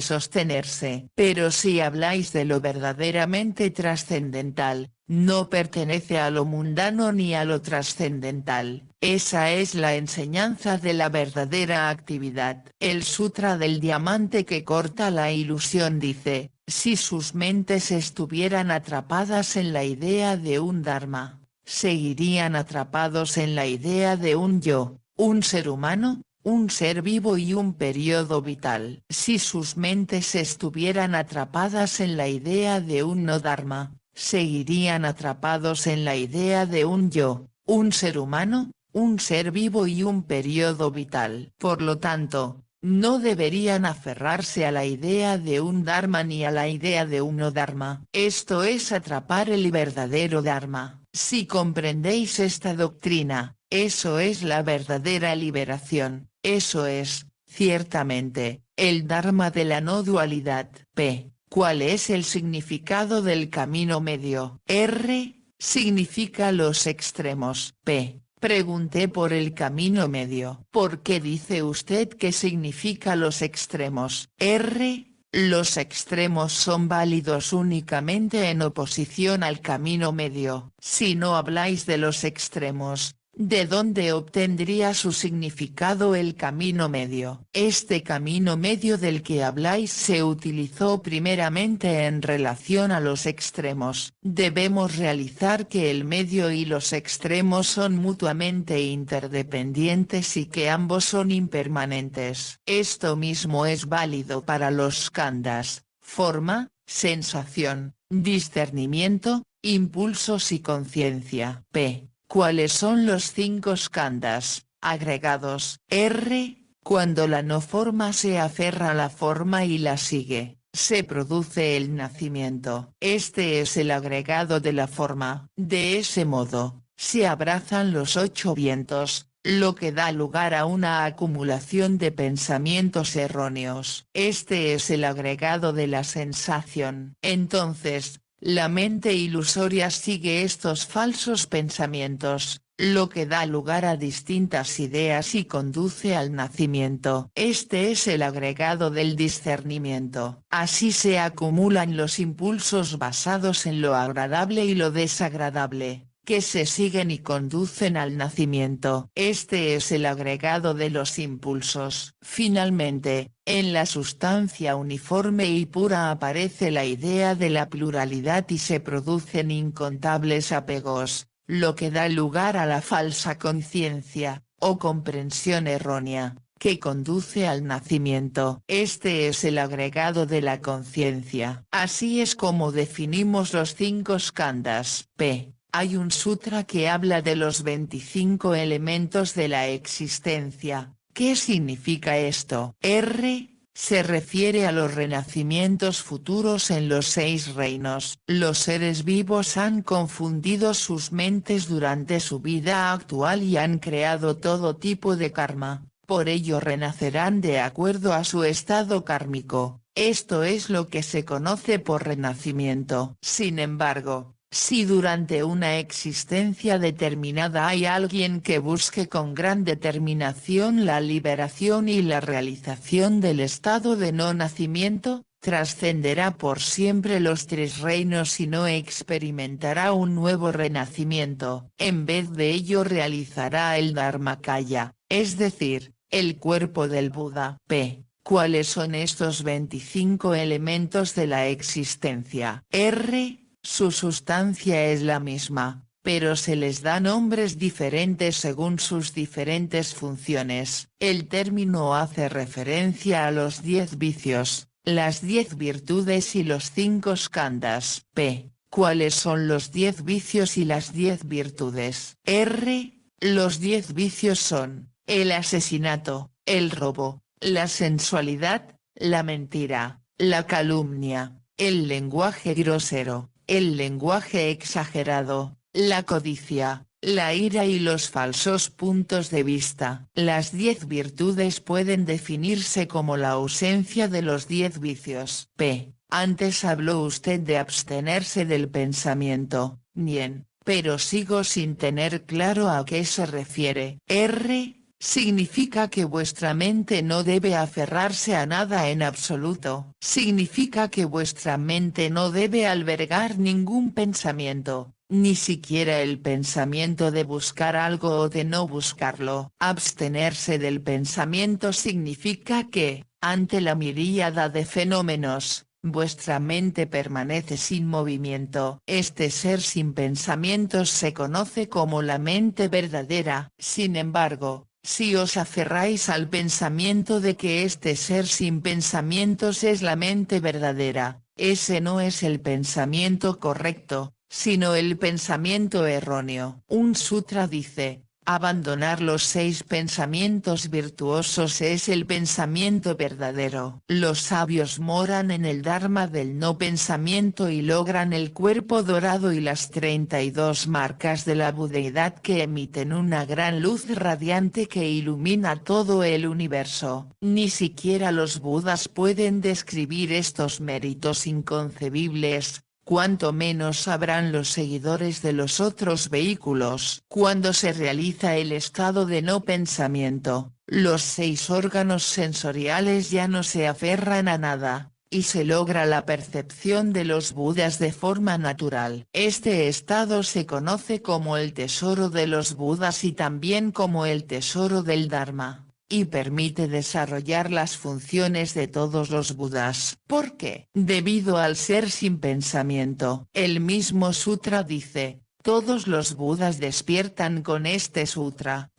sostenerse. Pero si habláis de lo verdaderamente trascendental, no pertenece a lo mundano ni a lo trascendental. Esa es la enseñanza de la verdadera actividad. El Sutra del Diamante que corta la ilusión dice, si sus mentes estuvieran atrapadas en la idea de un Dharma, seguirían atrapados en la idea de un yo, un ser humano, un ser vivo y un periodo vital. Si sus mentes estuvieran atrapadas en la idea de un no Dharma, seguirían atrapados en la idea de un yo, un ser humano, un ser vivo y un periodo vital. Por lo tanto, no deberían aferrarse a la idea de un Dharma ni a la idea de un no Dharma. Esto es atrapar el verdadero Dharma. Si comprendéis esta doctrina, eso es la verdadera liberación, eso es, ciertamente, el Dharma de la no dualidad. P. ¿Cuál es el significado del camino medio? R. Significa los extremos. P. Pregunté por el camino medio. ¿Por qué dice usted que significa los extremos? R. Los extremos son válidos únicamente en oposición al camino medio. Si no habláis de los extremos, ¿de dónde obtendría su significado el camino medio? Este camino medio del que habláis se utilizó primeramente en relación a los extremos. Debemos realizar que el medio y los extremos son mutuamente interdependientes y que ambos son impermanentes. Esto mismo es válido para los skandhas, forma, sensación, discernimiento, impulsos y conciencia. P. ¿Cuáles son los 5 skandhas, agregados? R. Cuando la no forma se aferra a la forma y la sigue, se produce el nacimiento. Este es el agregado de la forma. De ese modo, se abrazan los 8 vientos, lo que da lugar a una acumulación de pensamientos erróneos. Este es el agregado de la sensación. Entonces, la mente ilusoria sigue estos falsos pensamientos, lo que da lugar a distintas ideas y conduce al nacimiento. Este es el agregado del discernimiento. Así se acumulan los impulsos basados en lo agradable y lo desagradable, que se siguen y conducen al nacimiento. Este es el agregado de los impulsos. Finalmente, en la sustancia uniforme y pura aparece la idea de la pluralidad y se producen incontables apegos, lo que da lugar a la falsa conciencia, o comprensión errónea, que conduce al nacimiento. Este es el agregado de la conciencia. Así es como definimos los 5 skandhas. P. Hay un sutra que habla de los 25 elementos de la existencia. ¿Qué significa esto? R. Se refiere a los renacimientos futuros en los 6 reinos. Los seres vivos han confundido sus mentes durante su vida actual y han creado todo tipo de karma, por ello renacerán de acuerdo a su estado kármico. Esto es lo que se conoce por renacimiento. Sin embargo, si durante una existencia determinada hay alguien que busque con gran determinación la liberación y la realización del estado de no nacimiento, trascenderá por siempre los 3 reinos y no experimentará un nuevo renacimiento. En vez de ello realizará el Dharmakaya, es decir, el cuerpo del Buda. P. ¿Cuáles son estos 25 elementos de la existencia? R. Su sustancia es la misma, pero se les da nombres diferentes según sus diferentes funciones. El término hace referencia a los 10 vicios, las 10 virtudes y los 5 skandhas. P. ¿Cuáles son los 10 vicios y las 10 virtudes? R. Los 10 vicios son, el asesinato, el robo, la sensualidad, la mentira, la calumnia, el lenguaje grosero, el lenguaje exagerado, la codicia, la ira y los falsos puntos de vista. Las 10 virtudes pueden definirse como la ausencia de los 10 vicios. P. Antes habló usted de abstenerse del pensamiento, bien, pero sigo sin tener claro a qué se refiere. R. Significa que vuestra mente no debe aferrarse a nada en absoluto. Significa que vuestra mente no debe albergar ningún pensamiento, ni siquiera el pensamiento de buscar algo o de no buscarlo. Abstenerse del pensamiento significa que, ante la miríada de fenómenos, vuestra mente permanece sin movimiento. Este ser sin pensamientos se conoce como la mente verdadera. Sin embargo, si os aferráis al pensamiento de que este ser sin pensamientos es la mente verdadera, ese no es el pensamiento correcto, sino el pensamiento erróneo. Un sutra dice: abandonar los 6 pensamientos virtuosos es el pensamiento verdadero. Los sabios moran en el Dharma del no pensamiento y logran el cuerpo dorado y las 32 marcas de la budeidad que emiten una gran luz radiante que ilumina todo el universo. Ni siquiera los budas pueden describir estos méritos inconcebibles. Cuanto menos sabrán los seguidores de los otros vehículos. Cuando se realiza el estado de no pensamiento, los 6 órganos sensoriales ya no se aferran a nada, y se logra la percepción de los budas de forma natural. Este estado se conoce como el tesoro de los budas y también como el tesoro del Dharma, y permite desarrollar las funciones de todos los budas. ¿Por qué? Debido al ser sin pensamiento. El mismo sutra dice: todos los budas despiertan con este sutra.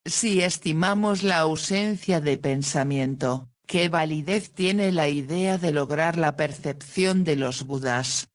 Si estimamos la ausencia de pensamiento, ¿qué validez tiene la idea de lograr la percepción de los budas?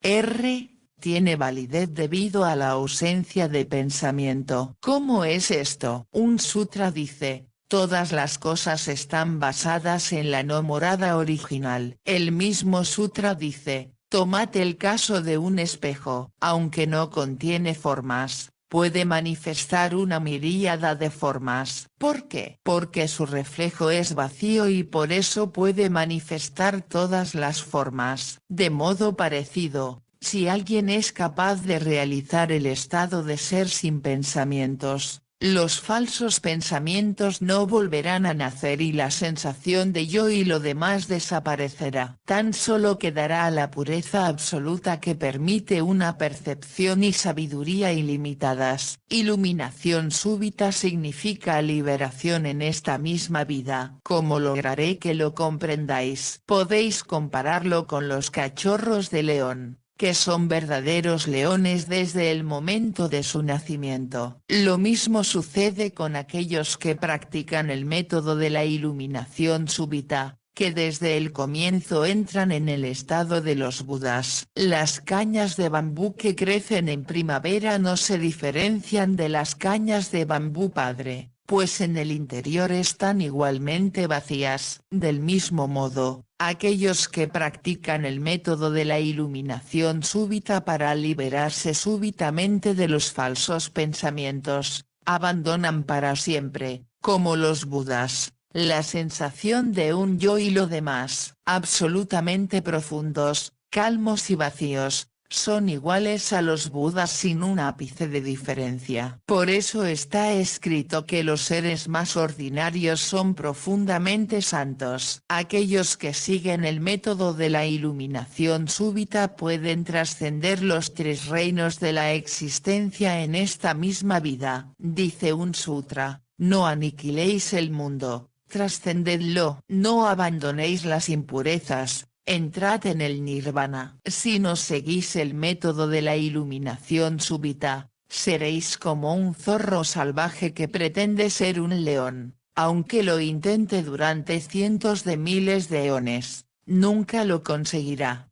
Tiene validez debido a la ausencia de pensamiento. ¿Cómo es esto? Un sutra dice: todas las cosas están basadas en la no morada original. El mismo sutra dice: tomad el caso de un espejo. Aunque no contiene formas, puede manifestar una miríada de formas. ¿Por qué? Porque su reflejo es vacío y por eso puede manifestar todas las formas. De modo parecido, si alguien es capaz de realizar el estado de ser sin pensamientos, los falsos pensamientos no volverán a nacer y la sensación de yo y lo demás desaparecerá. Tan solo quedará la pureza absoluta que permite una percepción y sabiduría ilimitadas. Iluminación súbita significa liberación en esta misma vida. ¿Cómo lograré que lo comprendáis? Podéis compararlo con los cachorros de león, que son verdaderos leones desde el momento de su nacimiento. Lo mismo sucede con aquellos que practican el método de la iluminación súbita, que desde el comienzo entran en el estado de los budas. Las cañas de bambú que crecen en primavera no se diferencian de las cañas de bambú padre, pues en el interior están igualmente vacías. Del mismo modo, aquellos que practican el método de la iluminación súbita para liberarse súbitamente de los falsos pensamientos, abandonan para siempre, como los budas, la sensación de un yo y lo demás. Absolutamente profundos, calmos y vacíos, son iguales a los budas sin un ápice de diferencia. Por eso está escrito que los seres más ordinarios son profundamente santos. Aquellos que siguen el método de la iluminación súbita pueden trascender los 3 reinos de la existencia en esta misma vida. Dice un sutra: no aniquiléis el mundo, trascendedlo. No abandonéis las impurezas, entrad en el nirvana. Si no seguís el método de la iluminación súbita, seréis como un zorro salvaje que pretende ser un león, aunque lo intente durante cientos de miles de eones, nunca lo conseguirá.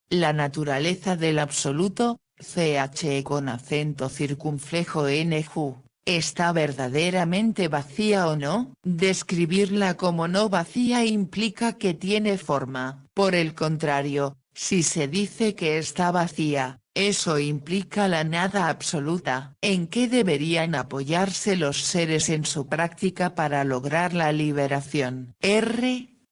La naturaleza del absoluto, ch con acento circunflejo nju, ¿está verdaderamente vacía o no? Describirla como no vacía implica que tiene forma. Por el contrario, si se dice que está vacía, eso implica la nada absoluta. ¿En qué deberían apoyarse los seres en su práctica para lograr la liberación?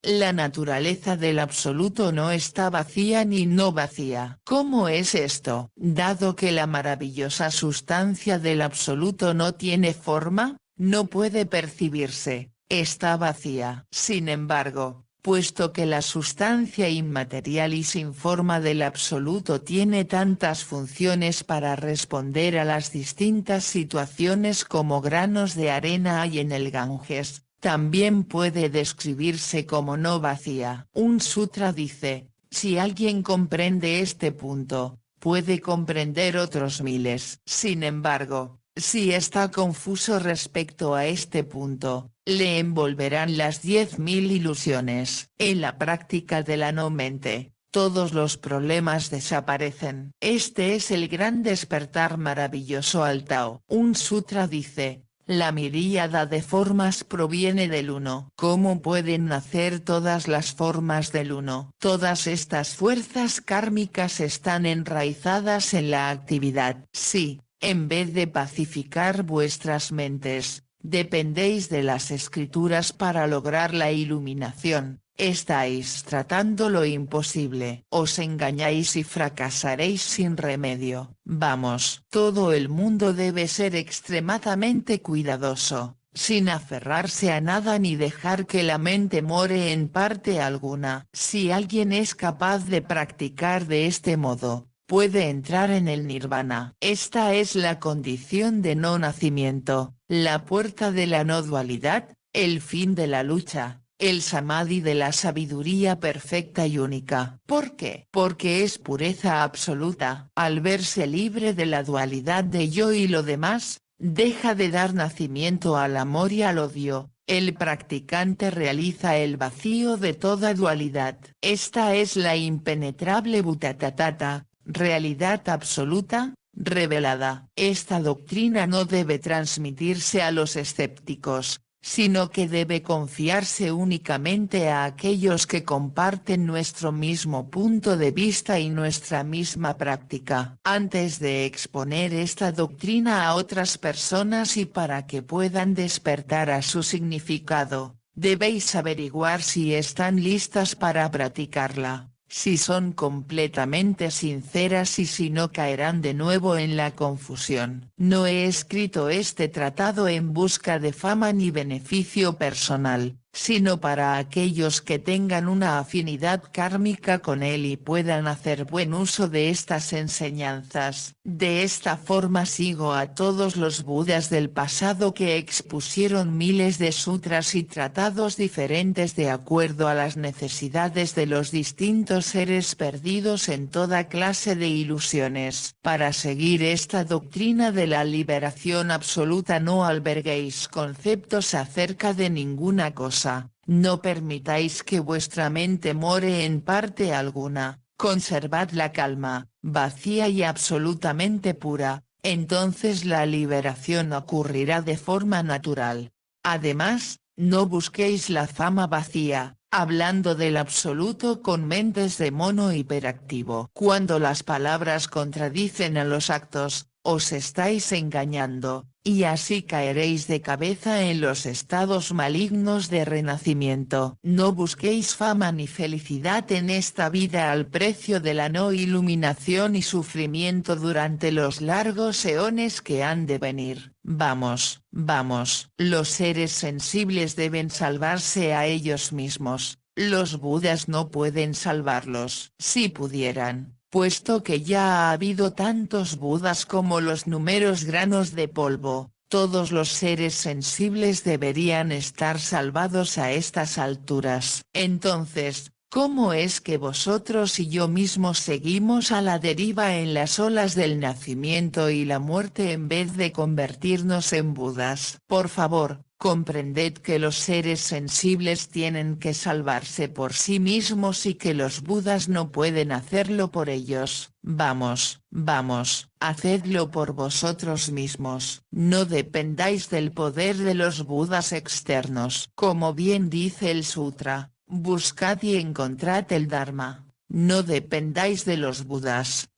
La naturaleza del absoluto no está vacía ni no vacía. ¿Cómo es esto? Dado que la maravillosa sustancia del absoluto no tiene forma, no puede percibirse, está vacía. Sin embargo, puesto que la sustancia inmaterial y sin forma del absoluto tiene tantas funciones para responder a las distintas situaciones como granos de arena hay en el Ganges, también puede describirse como no vacía. Un sutra dice, si alguien comprende este punto, puede comprender otros miles. Sin embargo, si está confuso respecto a este punto, le envolverán las 10.000 ilusiones. En la práctica de la no-mente, todos los problemas desaparecen. Este es el gran despertar maravilloso al Tao. Un sutra dice, la miríada de formas proviene del uno. ¿Cómo pueden nacer todas las formas del uno? Todas estas fuerzas kármicas están enraizadas en la actividad. Sí, en vez de pacificar vuestras mentes, dependéis de las escrituras para lograr la iluminación. Estáis tratando lo imposible. Os engañáis y fracasaréis sin remedio. Vamos. Todo el mundo debe ser extremadamente cuidadoso, sin aferrarse a nada ni dejar que la mente more en parte alguna. Si alguien es capaz de practicar de este modo, puede entrar en el nirvana. Esta es la condición de no nacimiento, la puerta de la no dualidad, el fin de la lucha. El samadhi de la sabiduría perfecta y única. ¿Por qué? Porque es pureza absoluta. Al verse libre de la dualidad de yo y lo demás, deja de dar nacimiento al amor y al odio. El practicante realiza el vacío de toda dualidad. Esta es la impenetrable Bhutatata, realidad absoluta, revelada. Esta doctrina no debe transmitirse a los escépticos, sino que debe confiarse únicamente a aquellos que comparten nuestro mismo punto de vista y nuestra misma práctica. Antes de exponer esta doctrina a otras personas y para que puedan despertar a su significado, debéis averiguar si están listas para practicarla, si son completamente sinceras y si no caerán de nuevo en la confusión. No he escrito este tratado en busca de fama ni beneficio personal, sino para aquellos que tengan una afinidad kármica con él y puedan hacer buen uso de estas enseñanzas. De esta forma sigo a todos los budas del pasado que expusieron miles de sutras y tratados diferentes de acuerdo a las necesidades de los distintos seres perdidos en toda clase de ilusiones. Para seguir esta doctrina de la liberación absoluta no alberguéis conceptos acerca de ninguna cosa. No permitáis que vuestra mente more en parte alguna, conservad la calma, vacía y absolutamente pura, entonces la liberación ocurrirá de forma natural. Además, no busquéis la fama vacía, hablando del absoluto con mentes de mono hiperactivo. Cuando las palabras contradicen a los actos, os estáis engañando, y así caeréis de cabeza en los estados malignos de renacimiento. No busquéis fama ni felicidad en esta vida al precio de la no iluminación y sufrimiento durante los largos eones que han de venir. Vamos, vamos. Los seres sensibles deben salvarse a ellos mismos, los budas no pueden salvarlos. Si pudieran, puesto que ya ha habido tantos budas como los números granos de polvo, todos los seres sensibles deberían estar salvados a estas alturas. Entonces, ¿cómo es que vosotros y yo mismo seguimos a la deriva en las olas del nacimiento y la muerte en vez de convertirnos en budas? Por favor, comprended que los seres sensibles tienen que salvarse por sí mismos y que los budas no pueden hacerlo por ellos. Vamos, vamos, hacedlo por vosotros mismos. No dependáis del poder de los budas externos. Como bien dice el sutra, buscad y encontrad el Dharma. No dependáis de los budas.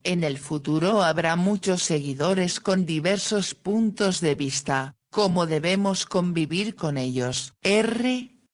En el futuro habrá muchos seguidores con diversos puntos de vista. ¿Cómo debemos convivir con ellos?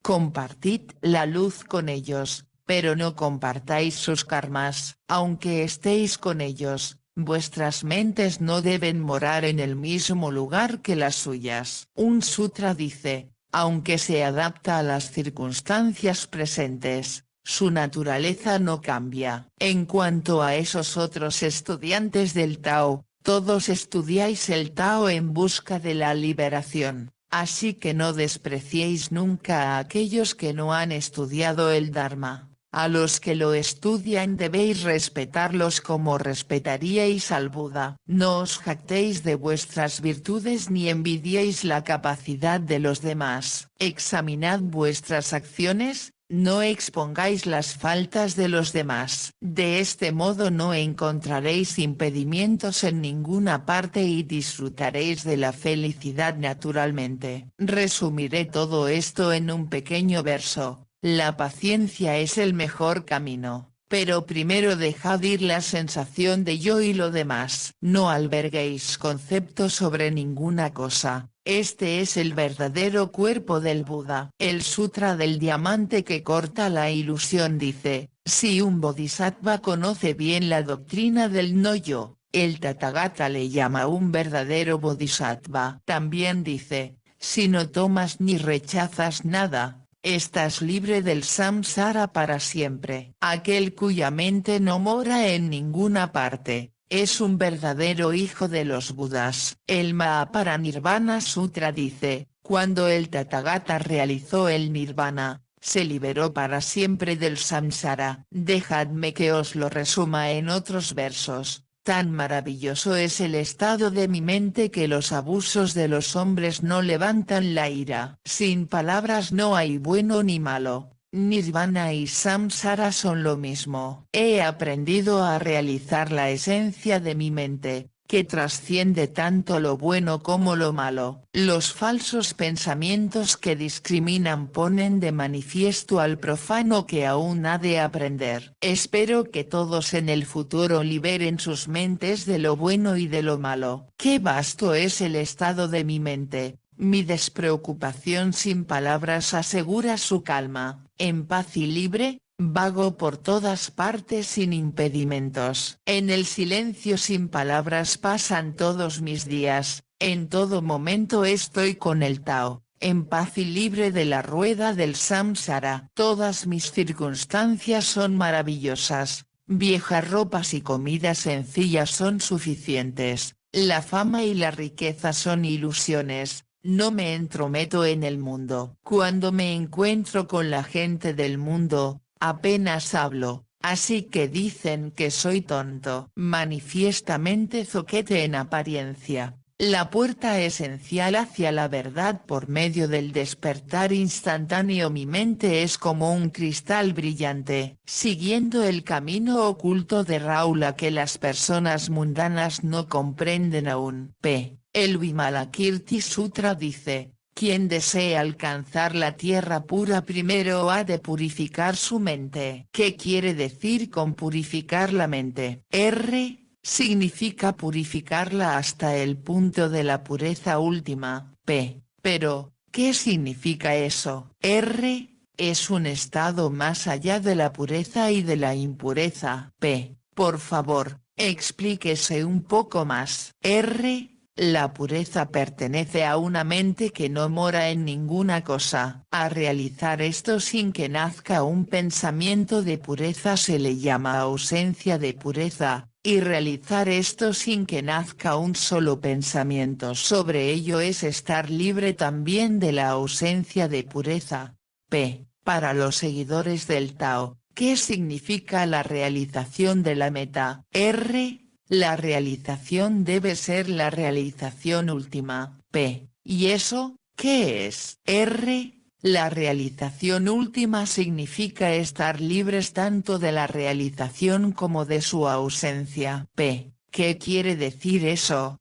Compartid la luz con ellos, pero no compartáis sus karmas. Aunque estéis con ellos, Vuestras mentes no deben morar en el mismo lugar que las suyas. Un sutra dice, aunque se adapta a las circunstancias presentes, su naturaleza no cambia. En cuanto a esos otros estudiantes del Tao, todos estudiáis el Tao en busca de la liberación, así que no despreciéis nunca a aquellos que no han estudiado el Dharma. A los que lo estudian debéis respetarlos como respetaríais al Buda. No os jactéis de vuestras virtudes ni envidiéis la capacidad de los demás. Examinad vuestras acciones, no expongáis las faltas de los demás. De este modo no encontraréis impedimentos en ninguna parte y disfrutaréis de la felicidad naturalmente. Resumiré todo esto en un pequeño verso. La paciencia es el mejor camino, pero primero dejad ir la sensación de yo y lo demás. No alberguéis conceptos sobre ninguna cosa, este es el verdadero cuerpo del Buda. El Sutra del Diamante que corta la ilusión dice, si un bodhisattva conoce bien la doctrina del no-yo, el Tathagata le llama un verdadero bodhisattva. También dice, si no tomas ni rechazas nada, estás libre del samsara para siempre. Aquel cuya mente no mora en ninguna parte, es un verdadero hijo de los Budas. El Mahaparinirvana Sutra dice, cuando el Tathagata realizó el nirvana, se liberó para siempre del samsara. Dejadme que os lo resuma en otros versos. Tan maravilloso es el estado de mi mente que los abusos de los hombres no levantan la ira. Sin palabras no hay bueno ni malo, nirvana y samsara son lo mismo. He aprendido a realizar la esencia de mi mente, que trasciende tanto lo bueno como lo malo. Los falsos pensamientos que discriminan ponen de manifiesto al profano que aún ha de aprender. Espero que todos en el futuro liberen sus mentes de lo bueno y de lo malo. Qué vasto es el estado de mi mente, mi despreocupación sin palabras asegura su calma. En paz y libre, vago por todas partes sin impedimentos. En el silencio sin palabras pasan todos mis días, en todo momento estoy con el Tao, en paz y libre de la rueda del samsara. Todas mis circunstancias son maravillosas, viejas ropas y comida sencilla son suficientes, la fama y la riqueza son ilusiones. No me entrometo en el mundo. Cuando me encuentro con la gente del mundo, apenas hablo, así que dicen que soy tonto. Manifiestamente zoquete en apariencia. La puerta esencial hacia la verdad por medio del despertar instantáneo. Mi mente es como un cristal brillante, siguiendo el camino oculto de Raula que las personas mundanas no comprenden aún. El Vimalakirti Sutra dice, quien desee alcanzar la tierra pura primero ha de purificar su mente. ¿Qué quiere decir con purificar la mente? Significa purificarla hasta el punto de la pureza última. Pero, ¿qué significa eso? Es un estado más allá de la pureza y de la impureza. Por favor, explíquese un poco más. La pureza pertenece a una mente que no mora en ninguna cosa. A realizar esto sin que nazca un pensamiento de pureza se le llama ausencia de pureza, y realizar esto sin que nazca un solo pensamiento sobre ello es estar libre también de la ausencia de pureza. Para los seguidores del Tao, ¿qué significa la realización de la meta? La realización debe ser la realización última. ¿Y eso, qué es? La realización última significa estar libres tanto de la realización como de su ausencia. ¿Qué quiere decir eso?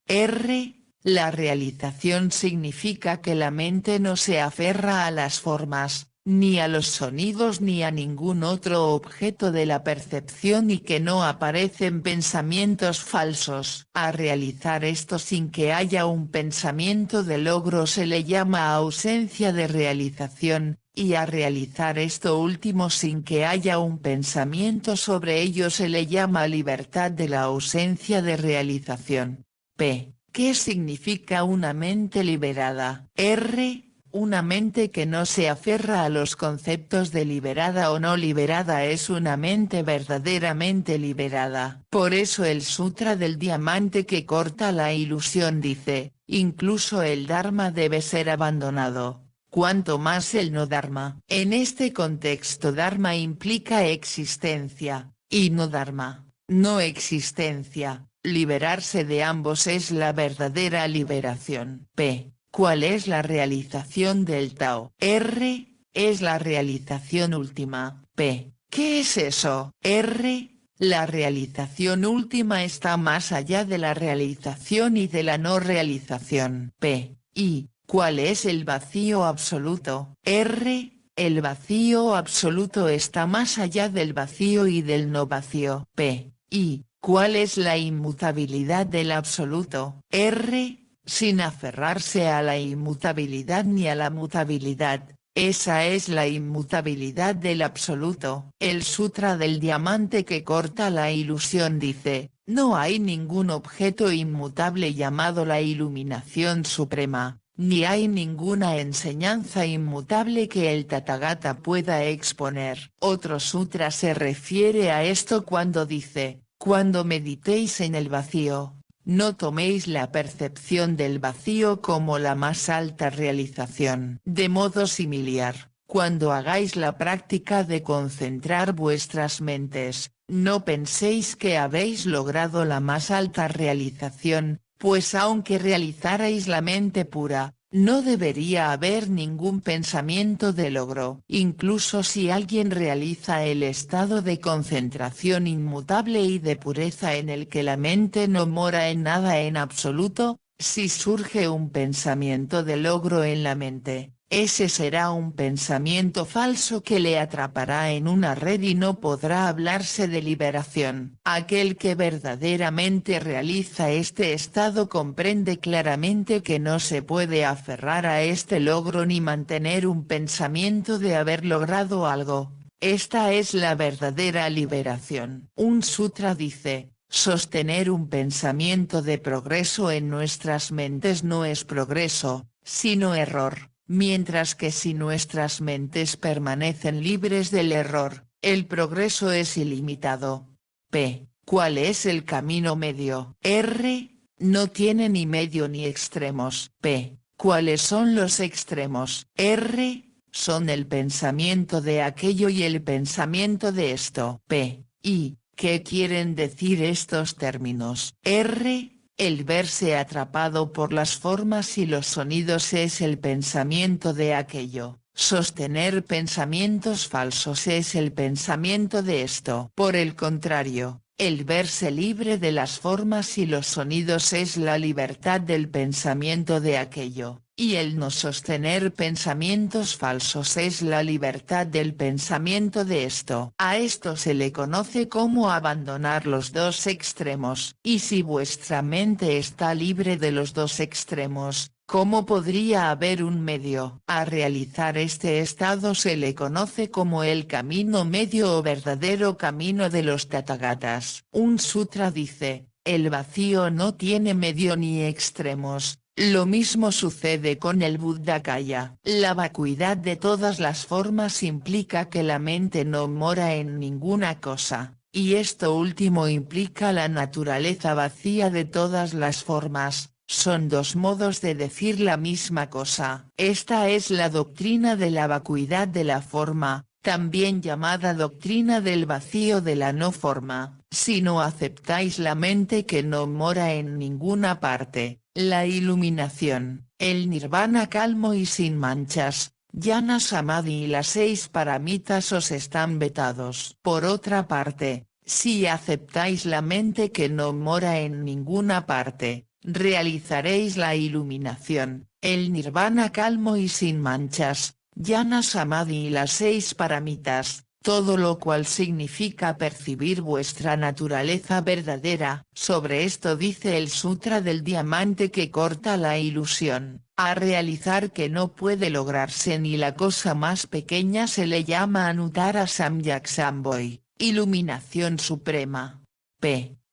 La realización significa que la mente no se aferra a las formas, ni a los sonidos ni a ningún otro objeto de la percepción y que no aparecen pensamientos falsos. A realizar esto sin que haya un pensamiento de logro se le llama ausencia de realización, y a realizar esto último sin que haya un pensamiento sobre ello se le llama libertad de la ausencia de realización. P. ¿Qué significa una mente liberada? R. Una mente que no se aferra a los conceptos de liberada o no liberada es una mente verdaderamente liberada. Por eso el Sutra del Diamante que corta la ilusión dice, incluso el Dharma debe ser abandonado, cuanto más el no Dharma. En este contexto Dharma implica existencia, y no Dharma, no existencia. Liberarse de ambos es la verdadera liberación. P. ¿Cuál es la realización del Tao? R. Es la realización última. P. ¿Qué es eso? R. La realización última está más allá de la realización y de la no realización. P. ¿Y cuál es el vacío absoluto? R. El vacío absoluto está más allá del vacío y del no vacío. P. ¿Y cuál es la inmutabilidad del absoluto? R. Sin aferrarse a la inmutabilidad ni a la mutabilidad, esa es la inmutabilidad del absoluto. El Sutra del Diamante que corta la ilusión dice, no hay ningún objeto inmutable llamado la iluminación suprema, ni hay ninguna enseñanza inmutable que el Tathagata pueda exponer. Otro sutra se refiere a esto cuando dice, cuando meditéis en el vacío, no toméis la percepción del vacío como la más alta realización. De modo similar, cuando hagáis la práctica de concentrar vuestras mentes, no penséis que habéis logrado la más alta realización, pues aunque realizarais la mente pura, no debería haber ningún pensamiento de logro. Incluso si alguien realiza el estado de concentración inmutable y de pureza en el que la mente no mora en nada en absoluto, si surge un pensamiento de logro en la mente, ese será un pensamiento falso que le atrapará en una red y no podrá hablarse de liberación. Aquel que verdaderamente realiza este estado comprende claramente que no se puede aferrar a este logro ni mantener un pensamiento de haber logrado algo. Esta es la verdadera liberación. Un sutra dice, sostener un pensamiento de progreso en nuestras mentes no es progreso, sino error. Mientras que si nuestras mentes permanecen libres del error, el progreso es ilimitado. P. ¿Cuál es el camino medio? R. No tiene ni medio ni extremos. P. ¿Cuáles son los extremos? R. Son el pensamiento de aquello y el pensamiento de esto. P. ¿Y qué quieren decir estos términos? R. El verse atrapado por las formas y los sonidos es el pensamiento de aquello. Sostener pensamientos falsos es el pensamiento de esto. Por el contrario, el verse libre de las formas y los sonidos es la libertad del pensamiento de aquello, y el no sostener pensamientos falsos es la libertad del pensamiento de esto. A esto se le conoce como abandonar los dos extremos. Y si vuestra mente está libre de los dos extremos, ¿cómo podría haber un medio? A realizar este estado se le conoce como el camino medio o verdadero camino de los Tathagatas. Un sutra dice, el vacío no tiene medio ni extremos. Lo mismo sucede con el Buddhakaya. La vacuidad de todas las formas implica que la mente no mora en ninguna cosa, y esto último implica la naturaleza vacía de todas las formas. Son dos modos de decir la misma cosa. Esta es la doctrina de la vacuidad de la forma, también llamada doctrina del vacío de la no forma. Si no aceptáis la mente que no mora en ninguna parte, la iluminación, el nirvana calmo y sin manchas, jnana samadhi y las 6 paramitas os están vetados. Por otra parte, si aceptáis la mente que no mora en ninguna parte, realizaréis la iluminación, el nirvana calmo y sin manchas, jnana samadhi y las 6 paramitas, todo lo cual significa percibir vuestra naturaleza verdadera. Sobre esto dice el Sutra del Diamante que corta la ilusión. A realizar que no puede lograrse ni la cosa más pequeña se le llama Anuttara Samyak Sambhoi, iluminación suprema.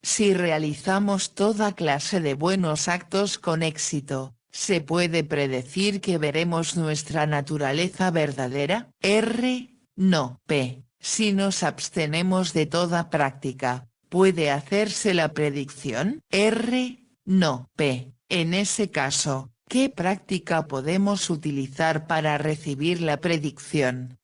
Si realizamos toda clase de buenos actos con éxito, ¿se puede predecir que veremos nuestra naturaleza verdadera? No. Si nos abstenemos de toda práctica, ¿puede hacerse la predicción? No. En ese caso, ¿qué práctica podemos utilizar para recibir la predicción?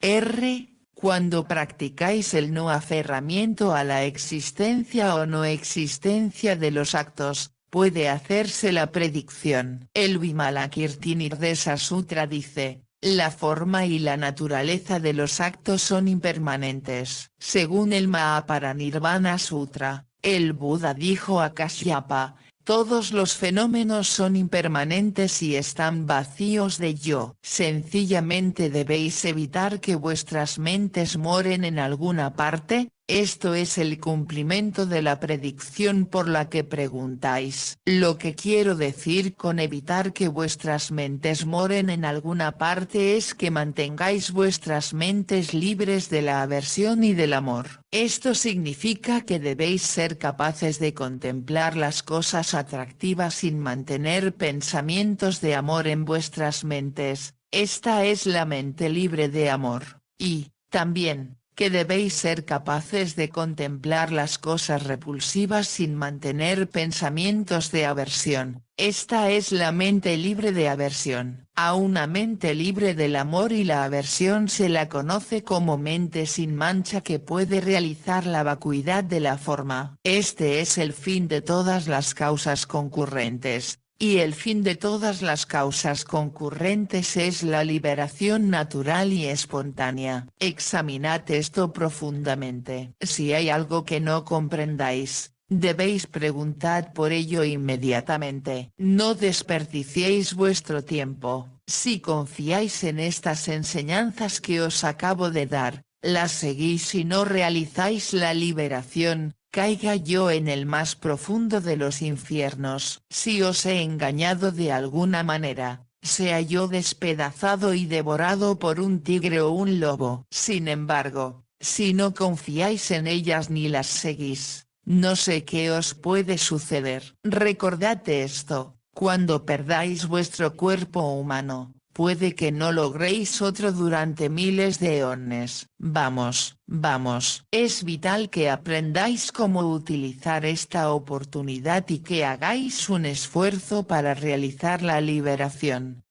Cuando practicáis el no aferramiento a la existencia o no existencia de los actos, puede hacerse la predicción. El Vimalakirtinirdesa Sutra dice, la forma y la naturaleza de los actos son impermanentes. Según el Mahaparinirvana Sutra, el Buda dijo a Kashyapa, todos los fenómenos son impermanentes y están vacíos de yo. Sencillamente debéis evitar que vuestras mentes moren en alguna parte, esto es el cumplimiento de la predicción por la que preguntáis. Lo que quiero decir con evitar que vuestras mentes moren en alguna parte es que mantengáis vuestras mentes libres de la aversión y del amor. Esto significa que debéis ser capaces de contemplar las cosas atractivas sin mantener pensamientos de amor en vuestras mentes, esta es la mente libre de amor, y, también, que debéis ser capaces de contemplar las cosas repulsivas sin mantener pensamientos de aversión, esta es la mente libre de aversión. A una mente libre del amor y la aversión se la conoce como mente sin mancha que puede realizar la vacuidad de la forma. Este es el fin de todas las causas concurrentes. Y el fin de todas las causas concurrentes es la liberación natural y espontánea. Examinad esto profundamente. Si hay algo que no comprendáis, debéis preguntar por ello inmediatamente. No desperdiciéis vuestro tiempo. Si confiáis en estas enseñanzas que os acabo de dar, las seguís y no realizáis la liberación, caiga yo en el más profundo de los infiernos. Si os he engañado de alguna manera, sea yo despedazado y devorado por un tigre o un lobo. Sin embargo, si no confiáis en ellas ni las seguís, no sé qué os puede suceder. Recordad esto, cuando perdáis vuestro cuerpo humano, puede que no logréis otro durante miles de eones. Vamos, es vital que aprendáis cómo utilizar esta oportunidad y que hagáis un esfuerzo para realizar la liberación.